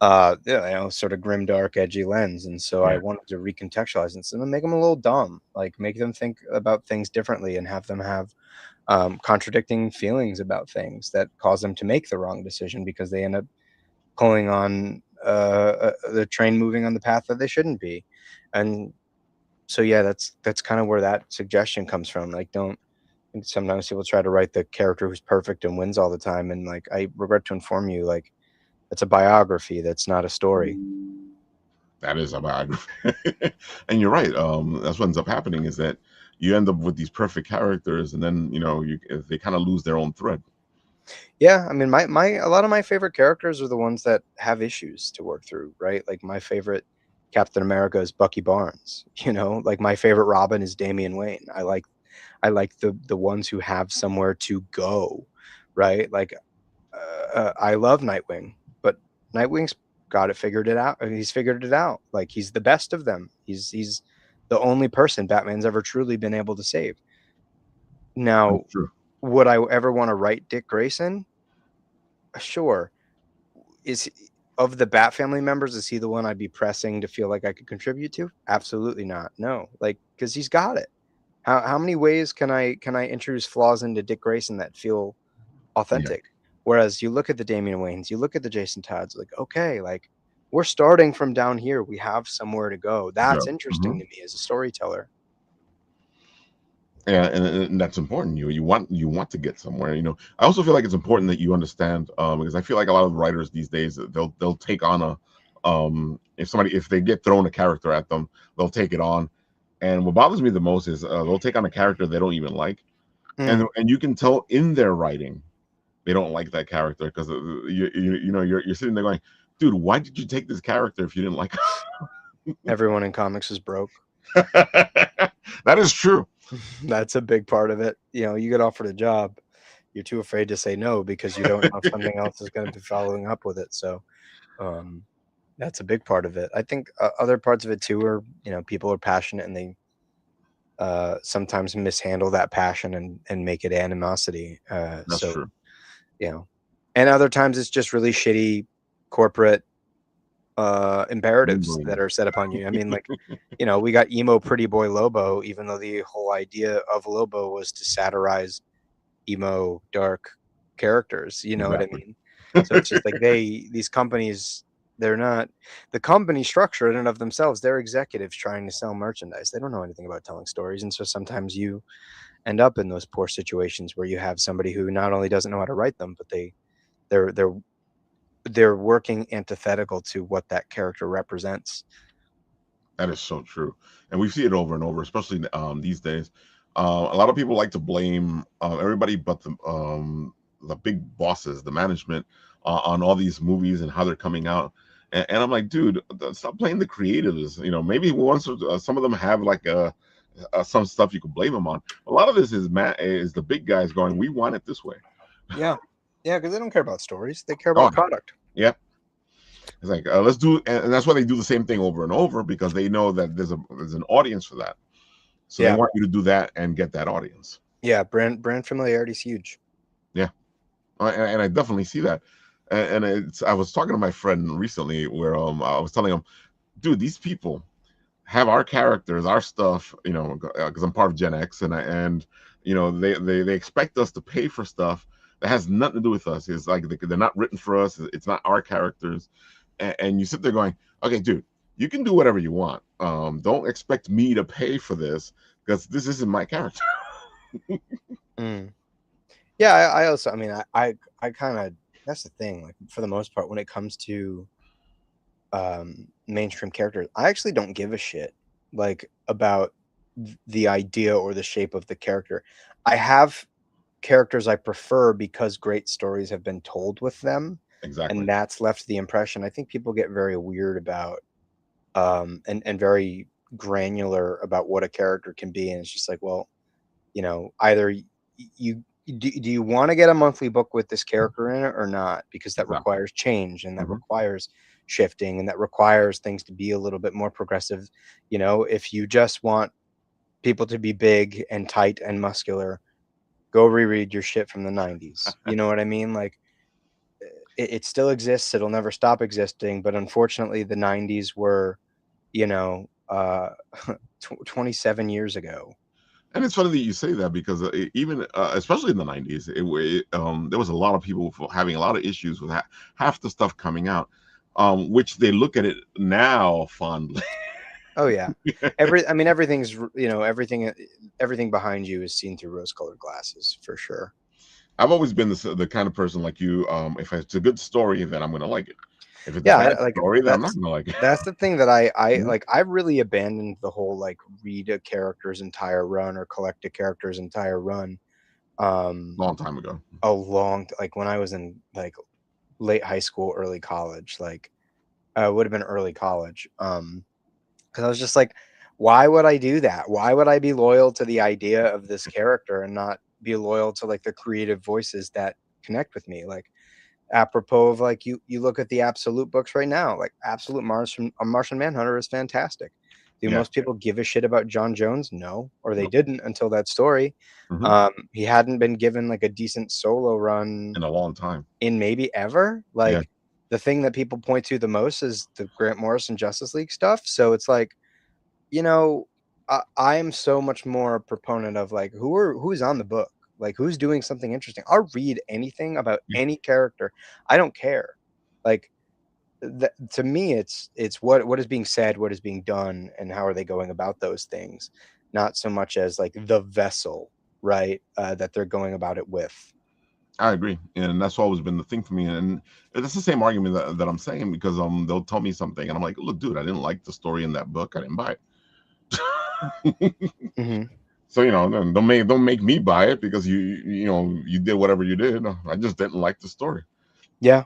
Speaker 2: yeah, sort of grim, dark, edgy lens. And so I
Speaker 1: Yeah.
Speaker 2: wanted to recontextualize it and make them a little dumb, like make them think about things differently and have them have contradicting feelings about things that cause them to make the wrong decision because they end up pulling on the train moving on the path that they shouldn't be. And so yeah, that's kind of where that suggestion comes from. Like, don't And sometimes people try to write the character who's perfect and wins all the time, and like I regret to inform you, like it's a biography. That's not a story.
Speaker 1: That is a biography. And you're right. That's what ends up happening is that you end up with these perfect characters, and then they kind of lose their own thread.
Speaker 2: Yeah, I mean, my a lot of my favorite characters are the ones that have issues to work through, right? Like my favorite Captain America is Bucky Barnes. Like my favorite Robin is Damian Wayne. I like the ones who have somewhere to go, right? Like I love Nightwing, but Nightwing's got it figured it out. He's figured it out. Like he's the best of them. He's the only person Batman's ever truly been able to save. Now,
Speaker 1: That's true.
Speaker 2: would I ever want to write Dick Grayson? Sure. Is of the Bat family members, is he the one I'd be pressing to feel like I could contribute to? Absolutely not. No, like because he's got it. How many ways can I introduce flaws into Dick Grayson that feel
Speaker 1: Yeah,
Speaker 2: authentic? Whereas you look at the Damian Waynes, you look at the Jason Todds, like okay, like we're starting from down here. We have somewhere to go.
Speaker 1: yeah.
Speaker 2: That's interesting
Speaker 1: Hmm.
Speaker 2: to me as a storyteller.
Speaker 1: Yeah, and that's important. You want to get somewhere. I also feel like it's important that you understand, because I feel like a lot of writers these days, they'll take on if they get thrown a character at them, they'll take it on. And what bothers me the most is they'll take on a character they don't even like,
Speaker 2: Mm.
Speaker 1: and you can tell in their writing they don't like that character because you're sitting there going, dude, why did you take this character if you didn't like
Speaker 2: Everyone in comics is broke.
Speaker 1: him? That is true.
Speaker 2: That's a big part of it. You get offered a job, you're too afraid to say no because you don't know if something else is going to be following up with it. So um, that's a big part of it. I think other parts of it too are, people are passionate and they sometimes mishandle that passion and make it animosity.
Speaker 1: That's
Speaker 2: So,
Speaker 1: true.
Speaker 2: and other times it's just really shitty corporate imperatives that
Speaker 1: Labeling.
Speaker 2: are set upon you. I mean, like, we got emo pretty boy Lobo, even though the whole idea of Lobo was to satirize emo dark characters. You know what I
Speaker 1: Exactly.
Speaker 2: mean? So it's just like these companies, they're not the company structure in and of themselves. They're executives trying to sell merchandise. They don't know anything about telling stories, and so sometimes you end up in those poor situations where you have somebody who not only doesn't know how to write them, but they're they're they're working antithetical to what that character represents.
Speaker 1: That is so true, and we see it over and over, especially these days. A lot of people like to blame everybody but the big bosses, the management, on all these movies and how they're coming out. And I'm like, dude, stop playing the creatives. Maybe once some of them have like some stuff you could blame them on. A lot of this is the big guys going, we want it this way.
Speaker 2: Yeah, yeah, because they don't care about stories; they care
Speaker 1: Oh,
Speaker 2: about product.
Speaker 1: yeah. It's like let's do, and that's why they do the same thing over and over because they know that there's an audience for that. So they
Speaker 2: Yeah,
Speaker 1: want you to do that and get that audience.
Speaker 2: yeah, brand familiarity is huge.
Speaker 1: Yeah, and I definitely see that. I was talking to my friend recently where I was telling him, dude, these people have our characters, our stuff, because I'm part of Gen X, and they expect us to pay for stuff that has nothing to do with us. It's like they're not written for us. It's not our characters, and you sit there going, okay, dude, you can do whatever you want. Don't expect me to pay for this because this isn't my character.
Speaker 2: Mm. Yeah, I also, I mean, I kind of, that's the thing. Like for the most part, when it comes to mainstream characters, I actually don't give a shit like about the idea or the shape of the character. I have characters I prefer because great stories have been told with them,
Speaker 1: Exactly.
Speaker 2: and that's left the impression. I think people get very weird about and very granular about what a character can be, and it's just like, well, either do you want to get a monthly book with this character in it or not, because that
Speaker 1: Exactly.
Speaker 2: requires change and that
Speaker 1: Hmm.
Speaker 2: requires shifting and that requires things to be a little bit more progressive. If you just want people to be big and tight and muscular, go reread your shit from the 90s. You know what I mean? Like it still exists, it'll never stop existing, but unfortunately the 90s were, you know uh 27 years ago.
Speaker 1: And it's funny that you say that because even especially in the '90s, there was a lot of people having a lot of issues with half the stuff coming out, which they look at it now fondly.
Speaker 2: Oh yeah. Everything's everything behind you is seen through rose-colored glasses for sure.
Speaker 1: I've always been the kind of person like you. If it's a good story, then I'm going to like it. If it's a
Speaker 2: Yeah,
Speaker 1: bad story, then I'm not going to like it.
Speaker 2: that's the thing that I
Speaker 1: Mhm.
Speaker 2: like. I really abandoned the whole like read a character's entire run or collect a character's entire run.
Speaker 1: Long time ago.
Speaker 2: Like when I was in like late high school, early college, like would have been early college. Because I was just like, why would I do that? Why would I be loyal to the idea of this character and not be loyal to like the creative voices that connect with me? Like apropos of like you look at the Absolute books right now, like Absolute Martian Manhunter is fantastic. Do
Speaker 1: Yeah.
Speaker 2: most people give a shit about John Jones? No, or they didn't until that story.
Speaker 1: Hmm.
Speaker 2: He hadn't been given like a decent solo run
Speaker 1: In a long time.
Speaker 2: in maybe ever.
Speaker 1: Yeah.
Speaker 2: Like the thing that people point to the most is the Grant Morrison Justice League stuff. So it's like, you know, I am so much more a proponent of like who's on the book, like who's doing something interesting. I'll read anything about
Speaker 1: Yeah.
Speaker 2: any character. I don't care. Like to me, it's what is being said, what is being done, and how are they going about those things, not so much as like the vessel, right? That they're going about it with.
Speaker 1: I agree, and that's always been the thing for me. And it's the same argument that I'm saying because they'll tell me something, and I'm like, look, dude, I didn't like the story in that book. I didn't buy it.
Speaker 2: Hmm.
Speaker 1: So then don't make me buy it because you did whatever you did. I just didn't like the story.
Speaker 2: Yeah,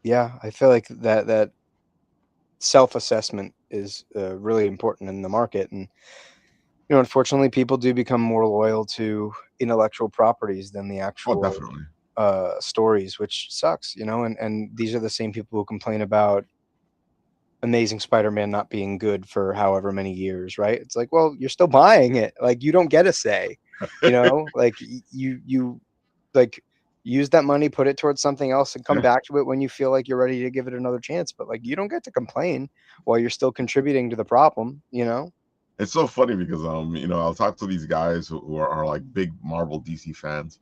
Speaker 2: yeah. I feel like that self-assessment is really important in the market, and unfortunately, people do become more loyal to intellectual properties than the
Speaker 1: Oh,
Speaker 2: actual
Speaker 1: definitely.
Speaker 2: stories, which sucks. And these are the same people who complain about Amazing Spider-Man not being good for however many years, right? It's like, well, you're still buying it. Like, you don't get a say. Like you like use that money, put it towards something else, and come
Speaker 1: Yeah.
Speaker 2: back to it when you feel like you're ready to give it another chance. But like, you don't get to complain while you're still contributing to the problem.
Speaker 1: It's so funny because I'll talk to these guys who are like big Marvel DC fans,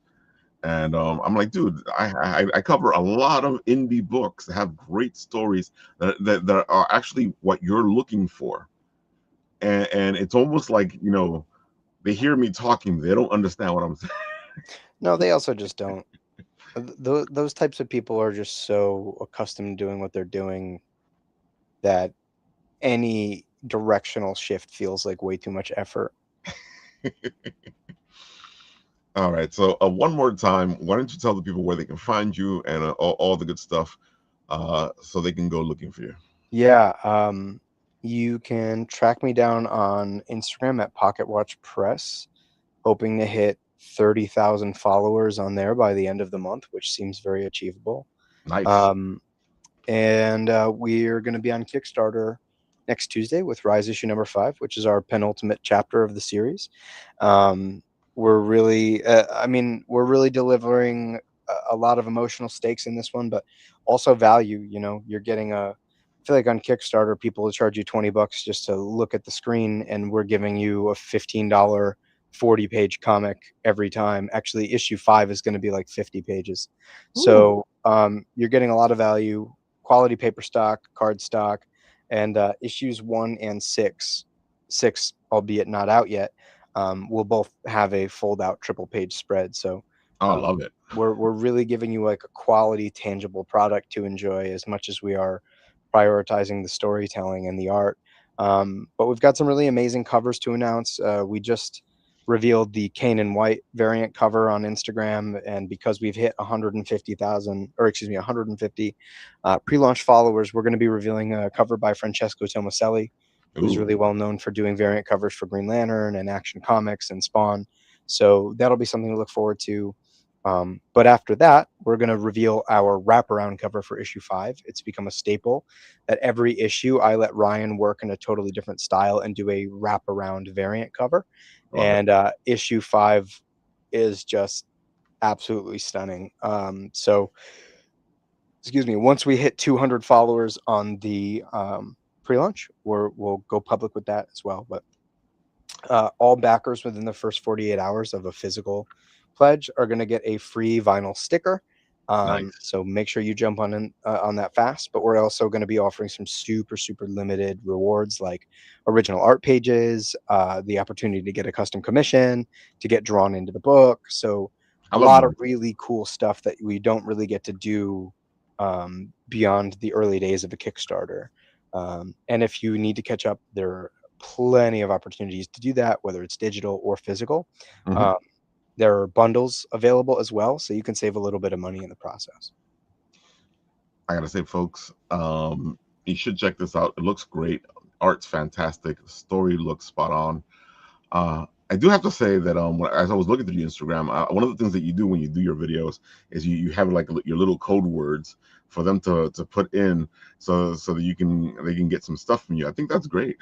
Speaker 1: and I'm like, dude, I cover a lot of indie books that have great stories that are actually what you're looking for, and it's almost like they hear me talking, they don't understand what I'm saying.
Speaker 2: No, they also just don't. Those types of people are just so accustomed to doing what they're doing that any directional shift feels like way too much effort.
Speaker 1: All right, so one more time, why don't you tell the people where they can find you and all the good stuff, so they can go looking for you.
Speaker 2: Yeah, you can track me down on Instagram at Pocket Watch Press, hoping to hit 30,000 followers on there by the end of the month, which seems very achievable.
Speaker 1: Nice.
Speaker 2: Um, and we're going to be on Kickstarter next Tuesday with Rise issue number 5, which is our penultimate chapter of the series. Um, we're really delivering a lot of emotional stakes in this one, but also value. You're getting I feel like on Kickstarter, people will charge you $20 just to look at the screen, and we're giving you a $15 40-page comic every time. Actually, issue 5 is going to be like 50 pages.
Speaker 1: Ooh.
Speaker 2: So you're getting a lot of value, quality paper stock, card stock, and issues 1 and 6, albeit not out yet, will both have a fold-out triple-page spread. So
Speaker 1: Oh, I
Speaker 2: um,
Speaker 1: love it.
Speaker 2: we're really giving you like a quality, tangible product to enjoy as much as we are prioritizing the storytelling and the art. But we've got some really amazing covers to announce. We just revealed the Kane and White variant cover on Instagram, and because we've hit 150,000, or excuse me, 150 pre-launch followers, we're going to be revealing a cover by Francesco Tomaselli, who's
Speaker 1: Ooh.
Speaker 2: really well known for doing variant covers for Green Lantern and Action Comics and Spawn. So that'll be something to look forward to. But after that, we're going to reveal our wraparound cover for issue 5. It's become a staple that every issue I let Ryan work in a totally different style and do a wraparound variant cover.
Speaker 1: Love it.
Speaker 2: And issue 5 is just absolutely stunning. So, excuse me, once we hit 200 followers on the pre-launch, we'll go public with that as well. But all backers within the first 48 hours of a physical pledge are going to get a free vinyl sticker.
Speaker 1: Nice.
Speaker 2: So make sure you jump on that fast. But we're also going to be offering some super limited rewards like original art pages, the opportunity to get a custom commission, to get drawn into the book. So
Speaker 1: I
Speaker 2: a
Speaker 1: love
Speaker 2: lot of
Speaker 1: that.
Speaker 2: really cool stuff that we don't really get to do beyond the early days of a Kickstarter. And if you need to catch up, there are plenty of opportunities to do that, whether it's digital or physical.
Speaker 1: Mhm.
Speaker 2: Um, there are bundles available as well, so you can save a little bit of money in the process.
Speaker 1: I gotta say, folks, you should check this out. It looks great. Art's fantastic. The story looks spot on. I do have to say that as I was looking through your Instagram, one of the things that you do when you do your videos is you have like your little code words for them to put in, so that they can get some stuff from you. I think that's great.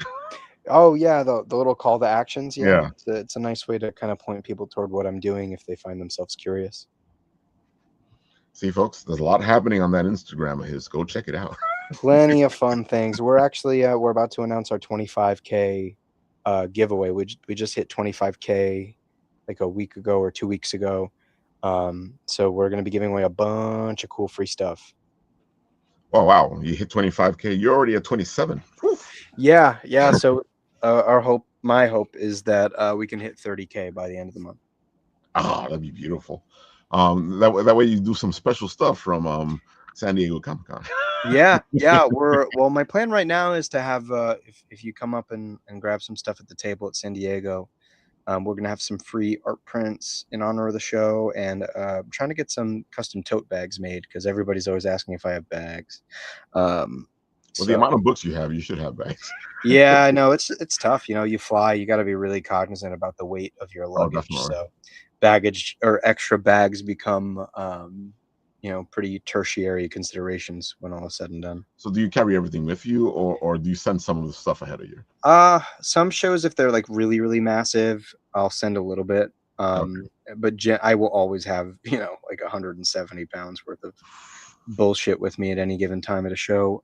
Speaker 2: Oh yeah, the little call to actions. Yeah,
Speaker 1: Yeah.
Speaker 2: it's a nice way to kind of point people toward what I'm doing if they find themselves curious.
Speaker 1: See, folks, there's a lot happening on that Instagram of his. Go check it out.
Speaker 2: Plenty of fun things. We're actually we're about to announce our 25K giveaway. We just hit 25K like a week ago or 2 weeks ago. So we're going to be giving away a bunch of cool free stuff.
Speaker 1: Oh wow, you hit 25K. You're already at 27. Whew.
Speaker 2: Yeah. So my hope is that we can hit 30K by the end of the month.
Speaker 1: Ah, that'd be beautiful. That way you do some special stuff from San Diego Comic Con.
Speaker 2: Yeah. Well, my plan right now is to have if you come up and grab some stuff at the table at San Diego, we're gonna have some free art prints in honor of the show, and trying to get some custom tote bags made because everybody's always asking if I have bags. Um,
Speaker 1: Well, the
Speaker 2: so
Speaker 1: amount of books you have, you should have bags.
Speaker 2: yeah, I know it's tough. You know, you fly, you got to be really cognizant about the weight of your
Speaker 1: Oh,
Speaker 2: luggage.
Speaker 1: definitely.
Speaker 2: So baggage or extra bags become pretty tertiary considerations when all is said and done.
Speaker 1: So, do you carry everything with you, or do you send some of the stuff ahead of you?
Speaker 2: Some shows, if they're like really massive, I'll send a little bit.
Speaker 1: Okay.
Speaker 2: But I will always have, like 170 pounds worth of bullshit with me at any given time at a show.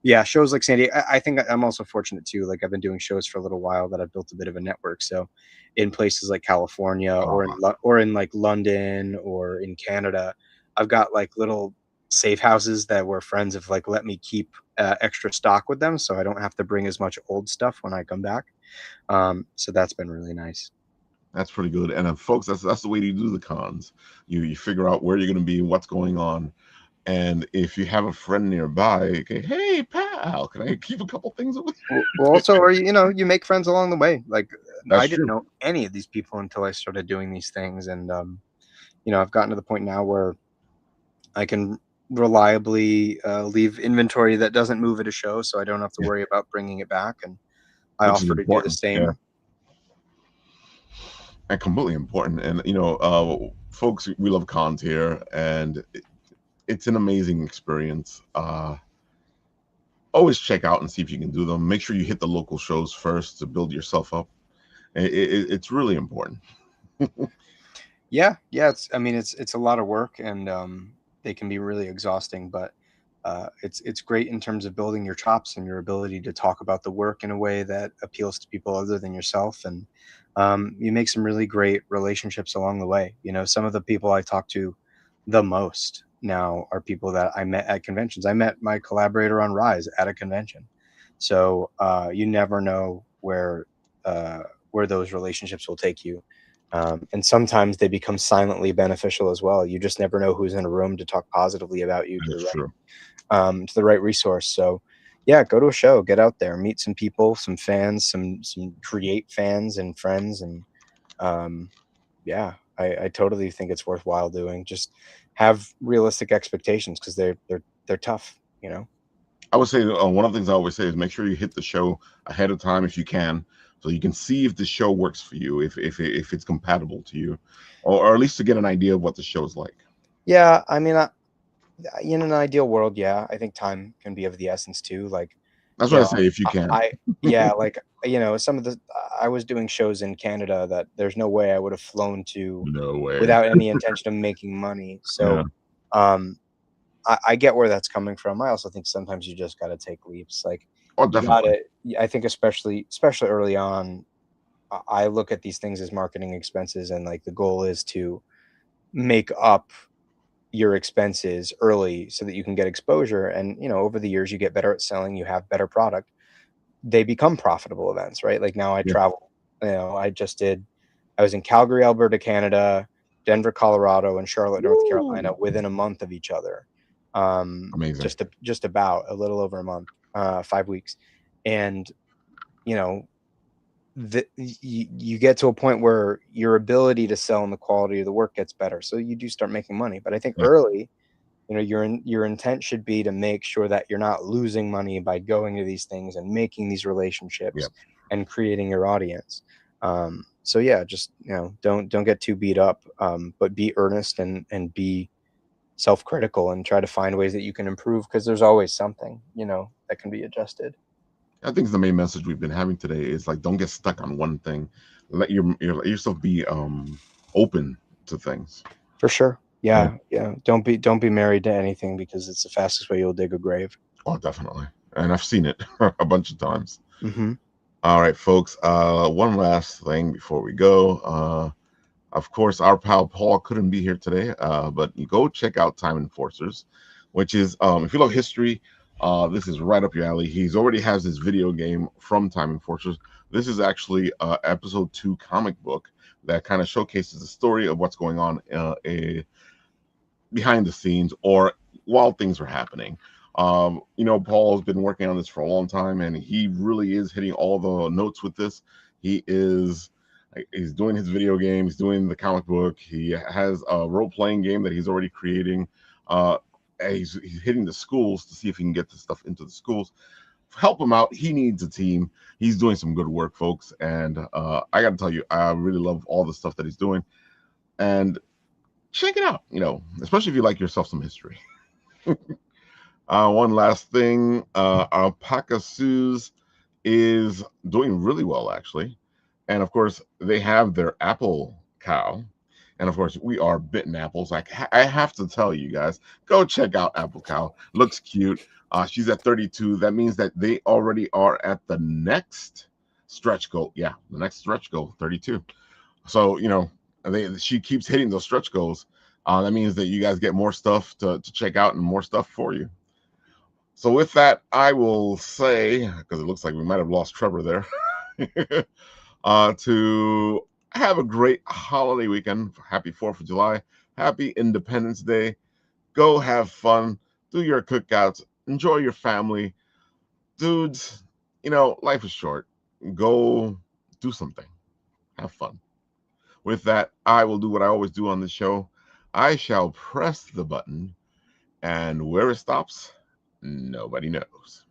Speaker 2: Yeah, shows like San Diego. I think I'm also fortunate too. Like I've been doing shows for a little while that I've built a bit of a network. So in places like California
Speaker 1: Oh,
Speaker 2: or in like London or in Canada, I've got like little safe houses that where friends have like let me keep extra stock with them, so I don't have to bring as much old stuff when I come back. So that's been really nice.
Speaker 1: that's pretty good. And folks, that's the way you do the cons. You figure out where you're going to be, what's going on, and if you have a friend nearby, okay, hey pal, can I keep a couple things with you?
Speaker 2: Well, also, or you make friends along the way. Like I
Speaker 1: That's
Speaker 2: didn't
Speaker 1: true.
Speaker 2: know any of these people until I started doing these things, and I've gotten to the point now where I can reliably leave inventory that doesn't move at a show, so I don't have to
Speaker 1: Yeah,
Speaker 2: worry about bringing it back. And I
Speaker 1: which is
Speaker 2: offer to do the
Speaker 1: important. Yeah,
Speaker 2: same.
Speaker 1: and completely important. And folks, we love cons here, and it's an amazing experience. Always check out and see if you can do them. Make sure you hit the local shows first to build yourself up. It's really important.
Speaker 2: Yeah. I mean, it's a lot of work, and they can be really exhausting, but it's great in terms of building your chops and your ability to talk about the work in a way that appeals to people other than yourself, and you make some really great relationships along the way. Some of the people I talk to the most now are people that I met at conventions. I met my collaborator on Rise at a convention, so you never know where those relationships will take you. And sometimes they become silently beneficial as well. You just never know who's in a room to talk positively about you
Speaker 1: That's true.
Speaker 2: to the right resource. So yeah, go to a show, get out there, meet some people, some fans, some create fans and friends, and um, yeah, I totally think it's worthwhile doing. Just have realistic expectations because they're tough.
Speaker 1: I would say one of the things I always say is make sure you hit the show ahead of time if you can, so you can see if the show works for you, if it's compatible to you, or at least to get an idea of what the show's like.
Speaker 2: Yeah, I mean, in an ideal world, yeah, I think time can be of the essence too. Like,
Speaker 1: That's
Speaker 2: you
Speaker 1: what I
Speaker 2: know,
Speaker 1: say if you can.
Speaker 2: yeah, like, some of the, I was doing shows in Canada that there's no way I would have flown to
Speaker 1: No way.
Speaker 2: without any intention of making money.
Speaker 1: Yeah.
Speaker 2: So, um, I get where that's coming from. I also think sometimes you just got to take leaps. Like,
Speaker 1: Oh,
Speaker 2: you
Speaker 1: definitely.
Speaker 2: gotta, I think especially early on, I look at these things as marketing expenses, and like the goal is to make up your expenses early so that you can get exposure. And, you know, over the years, you get better at selling, you have better product. They become profitable events, right? Like now I
Speaker 1: Yeah.
Speaker 2: travel, you know, I was in Calgary, Alberta, Canada, Denver, Colorado, and Charlotte, North Carolina within a month of each other.
Speaker 1: Amazing.
Speaker 2: Just about a little over a month, 5 weeks. And, you know, you get to a point where your ability to sell and the quality of the work gets better. So you do start making money. But I think
Speaker 1: Yeah.
Speaker 2: early, you know, your intent should be to make sure that you're not losing money by going to these things and making these relationships
Speaker 1: Yep.
Speaker 2: and creating your audience. So yeah, just, you know, don't get too beat up, but be earnest and be self-critical and try to find ways that you can improve, because there's always something, you know, that can be adjusted.
Speaker 1: I think the main message we've been having today is like, don't get stuck on one thing. Let yourself be open to things.
Speaker 2: For sure.
Speaker 1: Yeah.
Speaker 2: Yeah. Don't be married to anything, because it's the fastest way you'll dig a grave.
Speaker 1: Oh, definitely. And I've seen it a bunch of times.
Speaker 2: Mm-hmm.
Speaker 1: All right, folks. One last thing before we go. Of course, our pal Paul couldn't be here today, but you go check out Time Enforcers, which is, if you love history, this is right up your alley. He's already has his video game from Time Enforcers. This is actually episode 2 comic book that kind of showcases the story of what's going on behind the scenes or while things are happening. You know, Paul's been working on this for a long time, and he really is hitting all the notes with this. He's doing his video games, doing the comic book. He has a role-playing game that he's already creating. He's hitting the schools to see if he can get this stuff into the schools. Help him out. He needs a team. He's doing some good work, folks. And I got to tell you, I really love all the stuff that he's doing. And check it out, you know, especially if you like yourself some history. One last thing, Alpaca Sue's is doing really well, actually. And of course, they have their apple cow. And of course, we are bitten apples. I have to tell you guys, go check out Apple Cow. Looks cute. She's at 32. That means that they already are at the next stretch goal. Yeah, the next stretch goal, 32. So, you know, she keeps hitting those stretch goals. That means that you guys get more stuff to check out and more stuff for you. So with that, I will say, because it looks like we might have lost Trevor there, to have a great holiday weekend. Happy 4th of July. Happy Independence Day. Go have fun. Do your cookouts. Enjoy your family. Dudes, you know, life is short. Go do something. Have fun. With that, I will do what I always do on the show. I shall press the button, and where it stops, nobody knows.